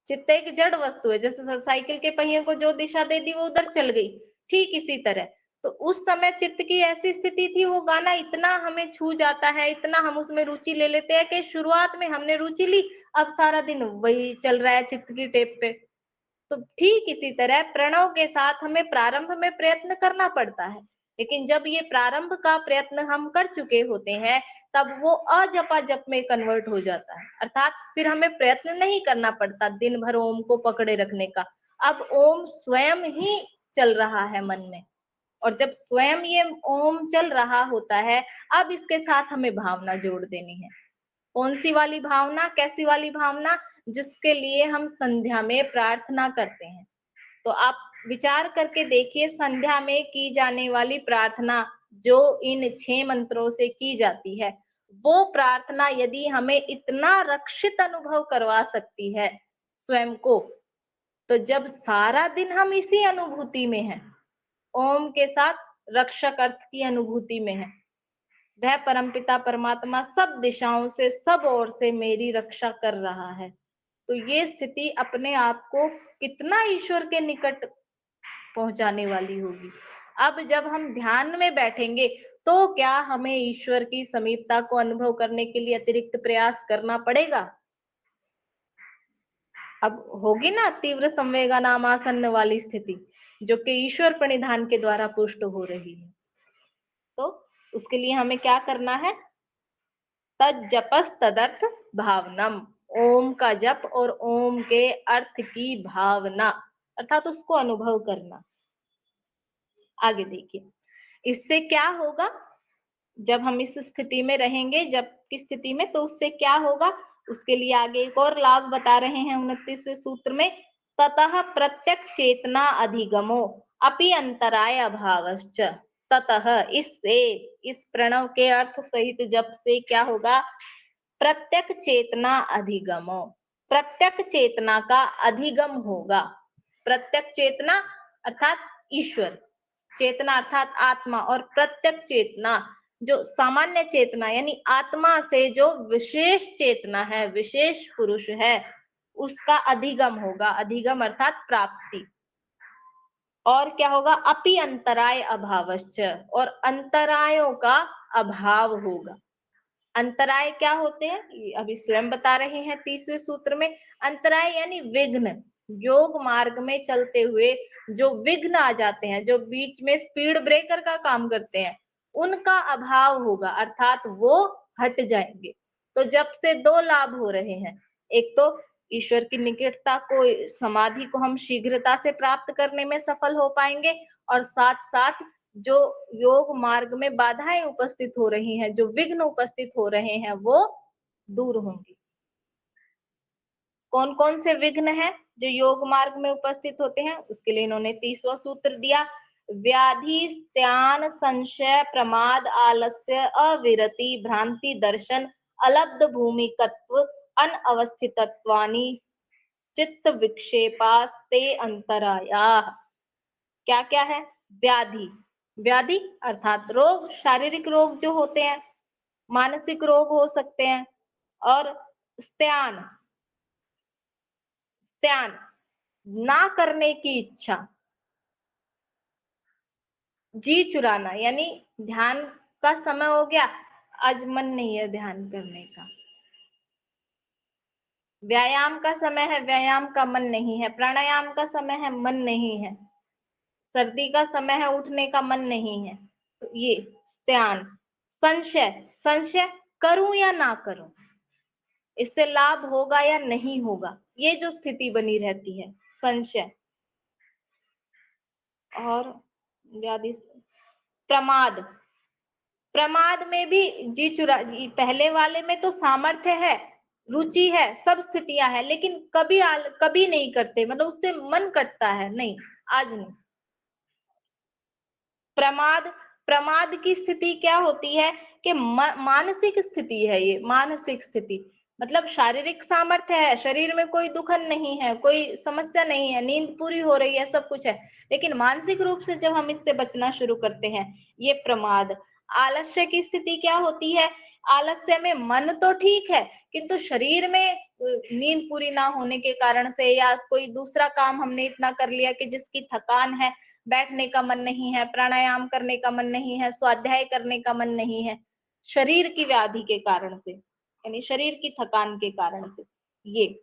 चित्त एक जड़ वस्तु है, जैसे साइकिल के पहिए को जो दिशा दे दी वो उधर चल गई, ठीक इसी तरह। तो उस समय चित्त की ऐसी स्थिति थी, वो गाना इतना हमें छू जाता है, इतना हम उसमें रुचि ले लेते हैं कि शुरुआत में हमने रुचि ली, अब सारा दिन वही चल रहा है चित्त की टेप पे। तो ठीक इसी तरह प्रणव के साथ हमें प्रारंभ में प्रयत्न करना पड़ता है, लेकिन जब ये प्रारंभ का प्रयत्न हम कर चुके होते हैं, तब वो अजपा जप में कन्वर्ट हो जाता है। अर्थात फिर हमें प्रयत्न नहीं करना पड़ता दिन भर ओम को पकड़े रखने का। अब ओम स्वयं ही चल रहा है मन में, और जब स्वयं ये ओम चल रहा होता है, अब इसके साथ हमें भावना जोड़ देनी है। कौन सी वाली भावना, कैसी वाली भावना? जिसके लिए हम संध्या में प्रार्थना करते हैं। तो आप विचार करके देखिए, संध्या में की जाने वाली प्रार्थना जो इन 6 मंत्रों से की जाती है, वो प्रार्थना यदि हमें इतना रक्षित अनुभव करवा सकती है स्वयं को, तो जब सारा दिन हम इसी अनुभूति में हैं, ओम के साथ रक्षक अर्थ की अनुभूति में है, वह परमपिता परमात्मा सब दिशाओं से, सब ओर से मेरी रक्षा कर रहा है, तो ये स्थिति अपने आप को कितना ईश्वर के निकट पहुंचाने वाली होगी। अब जब हम ध्यान में बैठेंगे, तो क्या हमें ईश्वर की समीपता को अनुभव करने के लिए अतिरिक्त प्रयास करना पड़ेगा? अब होगी ना तीव्र संवेगानामासन्न वाली स्थिति, जो कि ईश्वर प्रणिधान के द्वारा पुष्ट हो रही है। तो उसके लिए हमें क्या करना है? तज्जपस तदर्थ भावनम, ओम का जप और ओम के अर्थ की भावना, अर्थात उसको अनुभव करना। आगे देखिए, इससे क्या होगा जब हम इस स्थिति में रहेंगे, जप की स्थिति में, तो उससे क्या होगा? उसके लिए आगे एक और लाभ बता रहे हैं 29वें सूत्र में, ततः प्रत्यक चेतना अधिगमो अपि अंतराय अभावश्च। ततः, इससे, इस प्रणव के अर्थ सहित जप से क्या होगा? प्रत्यक चेतना अधिगमो, प्रत्यक चेतना का अधिगम होगा। प्रत्यक चेतना अर्थात ईश्वर, चेतना अर्थात आत्मा, और प्रत्यक चेतना जो सामान्य चेतना यानी आत्मा से जो विशेष चेतना है, विशेष पुरुष है, उसका अधिगम होगा। अधिगम अर्थात प्राप्ति। और क्या होगा? अपि अंतराय अभावश्च, और अंतरायों का अभाव होगा। अंतराय क्या होते हैं? ये अभी स्वयं बता रहे हैं 30वें सूत्र में। अंतराय यानी विघ्न, योग मार्ग में चलते हुए जो विघ्न आ जाते हैं, जो बीच में स्पीड ब्रेकर का काम करते हैं, उनका अभाव होगा, अर्थात वो हट जाएंगे। तो जब से 2 लाभ हो रहे हैं, एक तो ईश्वर की निकटता को, समाधि को हम शीघ्रता से प्राप्त करने में सफल हो पाएंगे, और साथ साथ जो योग मार्ग में बाधाएं उपस्थित हो रही हैं, जो विघ्न उपस्थित हो रहे हैं, वो दूर होंगे। कौन कौन से विघ्न हैं जो योग मार्ग में उपस्थित होते हैं? उसके लिए इन्होंने 30वां सूत्र दिया, व्याधि स्त्यान संशय प्रमाद आलस्य अविरति भ्रांति दर्शन अलब्ध भूमिकत्व अनअवस्थितत्वानि चित्त विक्षेपास्ते अंतराया। क्या क्या है? व्याधि, व्याधि अर्थात रोग, शारीरिक रोग जो होते हैं, मानसिक रोग हो सकते हैं, और स्त्यान, स्त्यान ना करने की इच्छा, जी चुराना, यानी ध्यान का समय हो गया, आज मन नहीं है ध्यान करने का, व्यायाम का समय है, व्यायाम का मन नहीं है, प्राणायाम का समय है, मन नहीं है, सर्दी का समय है, उठने का मन नहीं है, तो ये स्त्यान। संशय, संशय करूं या ना करूं, इससे लाभ होगा या नहीं होगा, ये जो स्थिति बनी रहती है, संशय। और व्याधि, प्रमाद, प्रमाद में भी जी चुरा, पहले वाले में तो सामर्थ्य है, रुचि है, सब स्थितियां है, लेकिन कभी नहीं करते, मतलब उससे मन कटता है, नहीं आज नहीं। प्रमाद, प्रमाद की स्थिति क्या होती है कि मानसिक स्थिति है, ये मानसिक स्थिति, मतलब शारीरिक सामर्थ्य है, शरीर में कोई दुखन नहीं है, कोई समस्या नहीं है, नींद पूरी हो रही है, सब कुछ है, लेकिन मानसिक रूप से जब हम इससे बचना शुरू करते हैं, ये प्रमाद। आलस्य की स्थिति क्या होती है? आलस्य में मन तो ठीक है, किंतु शरीर में नींद पूरी ना होने के कारण से, या कोई दूसरा काम हमने इतना कर लिया कि जिसकी थकान है, बैठने का मन नहीं है, प्राणायाम करने का मन नहीं है, स्वाध्याय करने का मन नहीं है, शरीर की व्याधि के कारण से, यानी शरीर की थकान के कारण से, ये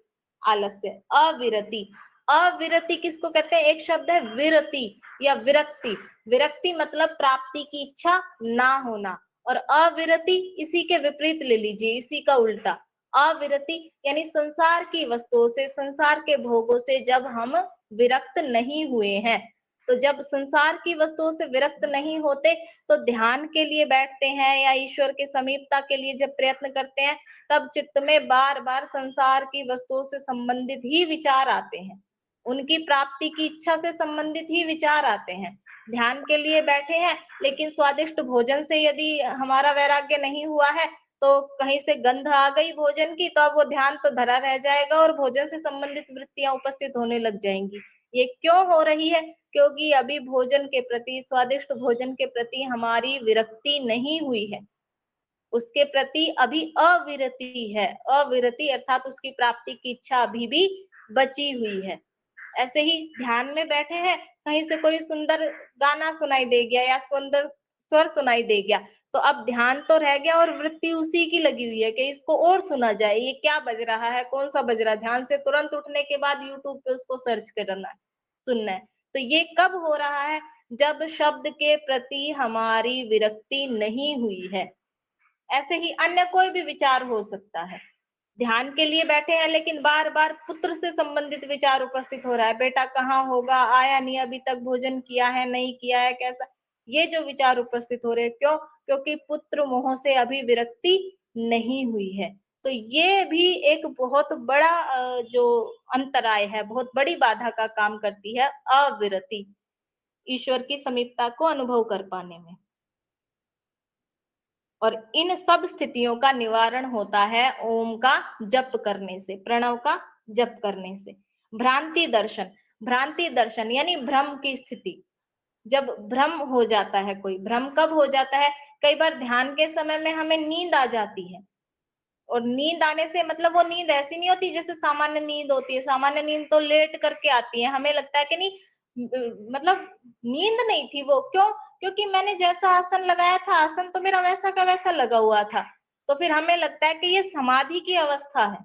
आलस्य। अविरति, अविरति किसको कहते हैं? एक शब्द है विरति या विरक्ति। विरक्ति मतलब प्राप्ति की इच्छा ना होना, और अविरति इसी के विपरीत ले लीजिए, इसी का उल्टा। अविरति यानी संसार की वस्तुओं से, संसार के भोगों से जब हम विरक्त नहीं हुए हैं, तो जब संसार की वस्तुओं से विरक्त नहीं होते तो ध्यान के लिए बैठते हैं या ईश्वर के समीपता के लिए जब प्रयत्न करते हैं, तब चित्त में बार बार संसार की वस्तुओं से संबंधित ही विचार आते हैं, उनकी प्राप्ति की इच्छा से संबंधित ही विचार आते हैं। ध्यान के लिए बैठे हैं, लेकिन स्वादिष्ट भोजन से यदि हमारा वैराग्य नहीं हुआ है, तो कहीं से गंध आ गई भोजन की, तो अब वो ध्यान तो धरा रह जाएगा और भोजन से संबंधित वृत्तियां उपस्थित होने लग जाएंगी। ये क्यों हो रही है? क्योंकि अभी भोजन के प्रति, स्वादिष्ट भोजन के प्रति हमारी विरक्ति नहीं हुई है, उसके प्रति अभी अविरति है। अविरति अर्थात उसकी प्राप्ति की इच्छा अभी भी बची हुई है। ऐसे ही ध्यान में बैठे हैं, कहीं से कोई सुंदर गाना सुनाई दे गया या सुंदर स्वर सुनाई दे गया, तो अब ध्यान तो रह गया और वृत्ति उसी की लगी हुई है कि इसको और सुना जाए, ये क्या बज रहा है, कौन सा बज रहा है। ध्यान से तुरंत उठने के बाद यूट्यूब पे उसको सर्च करना है, सुनना है। तो ये कब हो रहा है? जब शब्द के प्रति हमारी विरक्ति नहीं हुई है। ऐसे ही अन्य कोई भी विचार हो सकता है। ध्यान के लिए बैठे हैं, लेकिन बार बार पुत्र से संबंधित विचार उपस्थित हो रहा है, बेटा कहाँ होगा, आया नहीं, अभी तक भोजन किया है नहीं किया है, कैसा, ये जो विचार उपस्थित हो रहे हैं, क्यों? क्योंकि पुत्र मोह से अभी विरक्ति नहीं हुई है। तो ये भी एक बहुत बड़ा जो अंतराय है, बहुत बड़ी बाधा का काम करती है अविरति, ईश्वर की समीपता को अनुभव कर पाने में। और इन सब स्थितियों का निवारण होता है ओम का जप करने से, प्रणव का जप करने से। भ्रांति दर्शन, भ्रांति दर्शन यानी भ्रम की स्थिति। जब भ्रम हो जाता है, कोई भ्रम कब हो जाता है? कई बार ध्यान के समय में हमें नींद आ जाती है, और नींद आने से मतलब वो नींद ऐसी नहीं होती जैसे सामान्य नींद होती है। सामान्य नींद तो लेट करके आती है, हमें लगता है कि नहीं मतलब नींद नहीं थी वो, क्यों? क्योंकि मैंने जैसा आसन लगाया था, आसन तो मेरा वैसा का वैसा लगा हुआ था, तो फिर हमें लगता है कि ये समाधि की अवस्था है,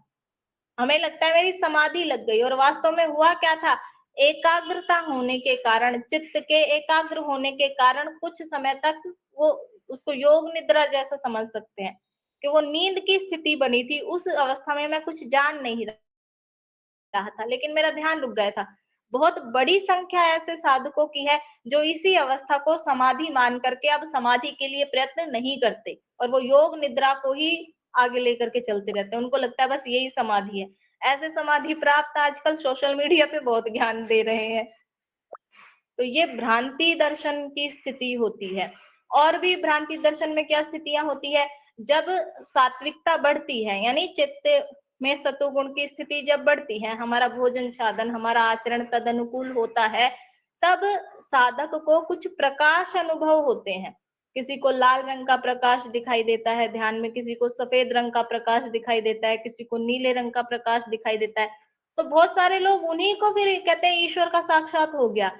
हमें लगता है मेरी समाधि लग गई। और वास्तव में हुआ क्या था? एकाग्रता होने के कारण, चित्त के एकाग्र होने के कारण कुछ समय तक वो, उसको योग निद्रा जैसा समझ सकते हैं कि वो नींद की स्थिति बनी थी। उस अवस्था में मैं कुछ जान नहीं रहा था, लेकिन मेरा ध्यान रुक गया था। बहुत बड़ी संख्या ऐसे साधकों की है जो इसी अवस्था को समाधि मान करके अब समाधि के लिए प्रयत्न नहीं करते, और वो योग निद्रा को ही आगे लेकर के चलते रहते हैं। उनको लगता है बस यही समाधि है। ऐसे समाधि प्राप्त आजकल सोशल मीडिया पे बहुत ज्ञान दे रहे हैं। तो ये भ्रांति दर्शन की स्थिति होती है। और भी भ्रांति दर्शन में क्या स्थितियां होती है? जब सात्विकता बढ़ती है, यानी चित्त में सतोगुण की स्थिति जब बढ़ती है, हमारा भोजन साधन, हमारा आचरण तद अनुकूल होता है, तब साधक को कुछ प्रकाश अनुभव होते हैं। किसी को लाल रंग का प्रकाश दिखाई देता है ध्यान में, किसी को सफेद रंग का प्रकाश दिखाई देता है, किसी को नीले रंग का प्रकाश दिखाई देता है। तो बहुत सारे लोग उन्हीं को फिर कहते हैं ईश्वर का साक्षात हो गया,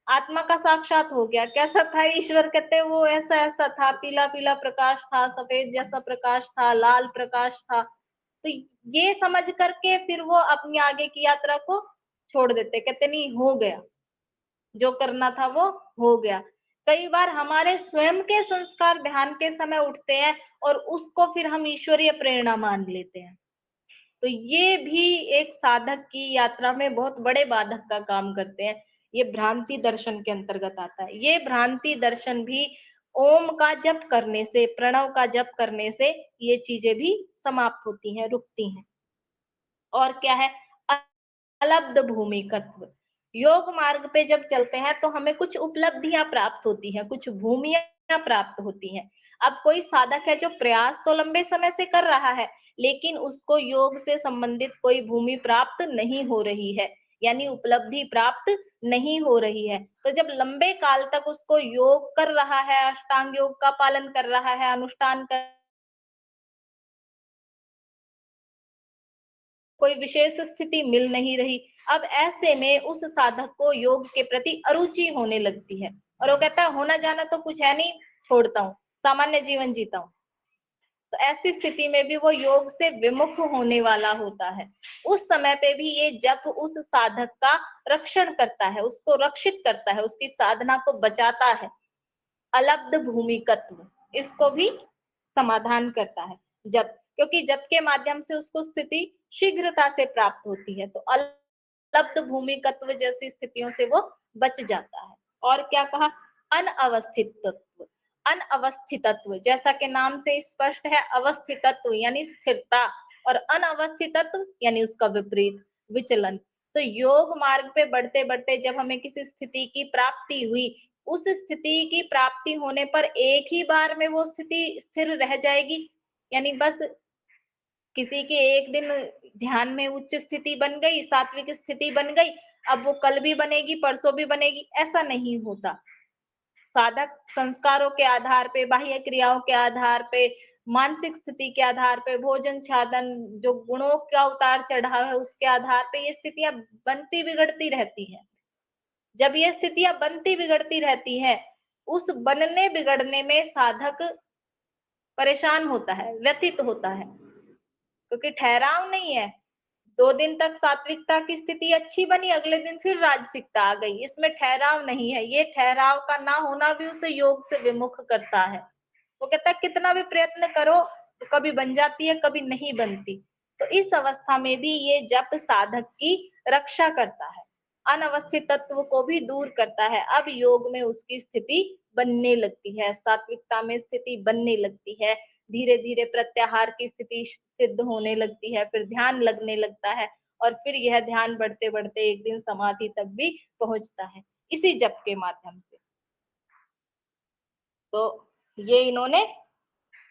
आत्मा का साक्षात हो गया। कैसा था ईश्वर? कहते वो ऐसा ऐसा था, पीला पीला प्रकाश था, सफेद जैसा प्रकाश था, लाल प्रकाश था। तो ये समझ करके फिर वो अपनी आगे की यात्रा को छोड़ देते, कहते नहीं हो गया, जो करना था वो हो गया। कई बार हमारे स्वयं के संस्कार ध्यान के समय उठते हैं और उसको फिर हम ईश्वरीय प्रेरणा मान लेते हैं। तो ये भी एक साधक की यात्रा में बहुत बड़े बाधक का काम करते हैं। ये भ्रांति दर्शन के अंतर्गत आता है। ये भ्रांति दर्शन भी ओम का जप करने से, प्रणव का जप करने से ये चीजें भी समाप्त होती हैं, रुकती हैं। और क्या है? अलब्ध भूमिकत्व। योग मार्ग पे जब चलते हैं तो हमें कुछ उपलब्धियां प्राप्त होती हैं, कुछ भूमियां प्राप्त होती हैं। अब कोई साधक है जो प्रयास तो लंबे समय से कर रहा है, लेकिन उसको योग से संबंधित कोई भूमि प्राप्त नहीं हो रही है, यानी उपलब्धि प्राप्त नहीं हो रही है। तो जब लंबे काल तक उसको योग कर रहा है, अष्टांग योग का पालन कर रहा है, अनुष्ठान कर कोई विशेष स्थिति मिल नहीं रही। अब ऐसे में उस साधक को योग के प्रति अरुचि होने लगती है और वो कहता है होना जाना तो कुछ है नहीं, छोड़ता हूँ, सामान्य जीवन जीता हूँ। तो ऐसी स्थिति में भी वो योग से विमुख होने वाला होता है। उस समय पे भी ये जप उस साधक का रक्षण करता है, उसको रक्षित करता है, उसकी साधना को बचाता है। अलब्ध भूमिकत्व, इसको भी समाधान करता है जप, क्योंकि जप के माध्यम से उसको स्थिति शीघ्रता से प्राप्त होती है। तो अलब्ध भूमिकत्व जैसी स्थितियों से वो बच जाता है। और क्या कहा? अनअवस्थितत्व। अनअवस्थितत्व जैसा कि नाम से स्पष्ट है, अवस्थितत्व यानी स्थिरता और अनअवस्थितत्व यानी उसका विपरीत, विचलन। तो योग मार्ग पे बढ़ते बढ़ते जब हमें किसी स्थिति की प्राप्ति हुई, उस स्थिति की प्राप्ति होने पर एक ही बार में वो स्थिति स्थिर रह जाएगी, यानी बस किसी की एक दिन ध्यान में उच्च स्थिति बन गई, सात्विक स्थिति बन गई, अब वो कल भी बनेगी, परसों भी बनेगी, ऐसा नहीं होता। साधक संस्कारों के आधार पे, बाह्य क्रियाओं के आधार पे, मानसिक स्थिति के आधार पे, भोजन छादन, जो गुणों का उतार चढ़ाव है उसके आधार पे ये स्थितियां बनती बिगड़ती रहती हैं। जब ये स्थितियां बनती बिगड़ती रहती है, उस बनने बिगड़ने में साधक परेशान होता है, व्यथित होता है, क्योंकि ठहराव नहीं है। 2 दिन तक सात्विकता की स्थिति अच्छी बनी, अगले दिन फिर राजसिकता आ गई, इसमें ठहराव नहीं है। ये ठहराव का ना होना भी उसे योग से विमुख करता है। वो कहता है कितना भी प्रयत्न करो तो कभी बन जाती है, कभी नहीं बनती। तो इस अवस्था में भी ये जप साधक की रक्षा करता है, अनवस्थित तत्व को भी दूर करता है। अब योग में उसकी स्थिति बनने लगती है, सात्विकता में स्थिति बनने लगती है, धीरे धीरे प्रत्याहार की स्थिति सिद्ध होने लगती है, फिर ध्यान लगने लगता है और फिर यह ध्यान बढ़ते बढ़ते एक दिन समाधि तक भी पहुंचता है इसी जप के माध्यम से। तो ये इन्होंने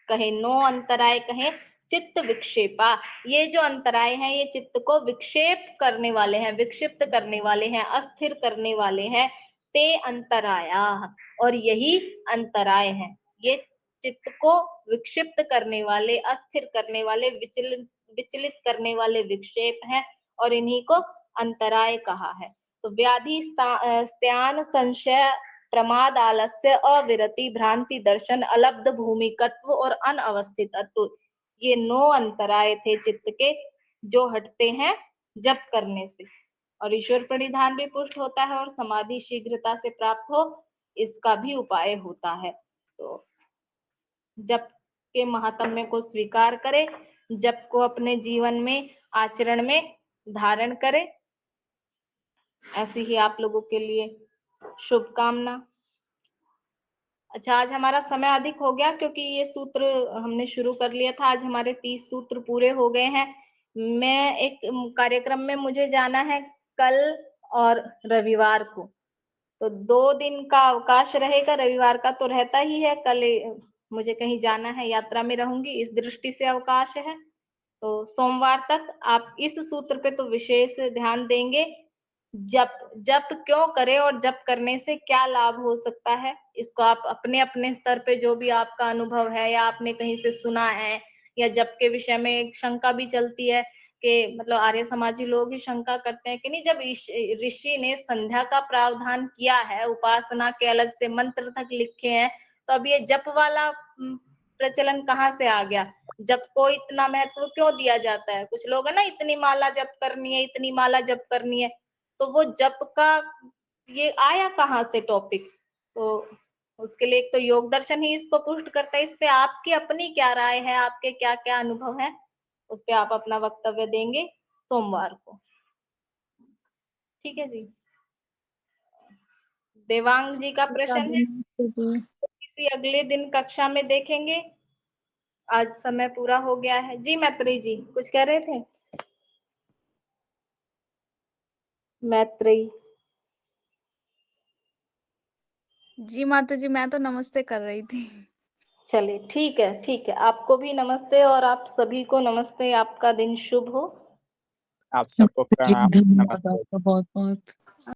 कहे 9 अंतराय कहे चित्त विक्षेपा। ये जो अंतराय हैं ये चित्त को विक्षेप करने वाले हैं, विक्षिप्त करने वाले हैं, अस्थिर करने वाले हैं। ते अंतराया, और यही अंतराय हैं। ये चित्त को विक्षिप्त करने वाले, अस्थिर करने वाले, विचलित करने वाले विक्षेप हैं और इन्हीं को अंतराय कहा है। तो व्याधि स्त्यान संशय प्रमाद आलस्य अविरति भ्रांति दर्शन अलब्ध भूमिकत्व और अनअवस्थितत्व, ये 9 अंतराय थे चित्त के जो हटते हैं जप करने से, और ईश्वर प्रणिधान भी पुष्ट होता है और समाधि शीघ्रता से प्राप्त हो इसका भी उपाय होता है। तो जप के महात्म्य को स्वीकार करें, जप को अपने जीवन में आचरण में धारण करें। ऐसी ही आप लोगों के लिए शुभकामना। अच्छा, आज हमारा समय अधिक हो गया क्योंकि ये सूत्र हमने शुरू कर लिया था। आज हमारे 30 सूत्र पूरे हो गए हैं। मैं एक कार्यक्रम में मुझे जाना है कल और रविवार को, तो 2 दिन का अवकाश रहेगा। रविवार का तो रहता ही है, कल मुझे कहीं जाना है, यात्रा में रहूंगी, इस दृष्टि से अवकाश है। तो सोमवार तक आप इस सूत्र पे तो विशेष ध्यान देंगे। जप क्यों करें और जप करने से क्या लाभ हो सकता है, इसको आप अपने अपने स्तर पे जो भी आपका अनुभव है या आपने कहीं से सुना है, या जप के विषय में एक शंका भी चलती है कि मतलब आर्य समाजी लोग ही शंका करते हैं कि नहीं, जब ऋषि ने संध्या का प्रावधान किया है, उपासना के अलग से मंत्र तक लिखे हैं, तो अब ये जप वाला प्रचलन कहाँ से आ गया? जप को इतना महत्व क्यों दिया जाता है? कुछ लोग है ना, इतनी माला जप करनी है, इतनी माला जप करनी है, तो वो जप का ये आया कहाँ से टॉपिक? तो उसके लिए एक तो योग दर्शन ही इसको पुष्ट करता है। इस पे आपकी अपनी क्या राय है, आपके क्या क्या अनुभव है, उस पे आप अपना वक्तव्य देंगे सोमवार को। ठीक है जी। देवांग जी का प्रश्न है, किसी अगले दिन कक्षा में देखेंगे। आज समय पूरा हो गया है। जी मैत्री जी कुछ कह रहे थे? मैत्री जी माता जी, मैं तो नमस्ते कर रही थी। चलिए ठीक है, ठीक है। आपको भी नमस्ते और आप सभी को नमस्ते। आपका दिन शुभ हो। आप सबको प्रणाम, धन्यवाद नमस्ते। आपका बहुत बहुत।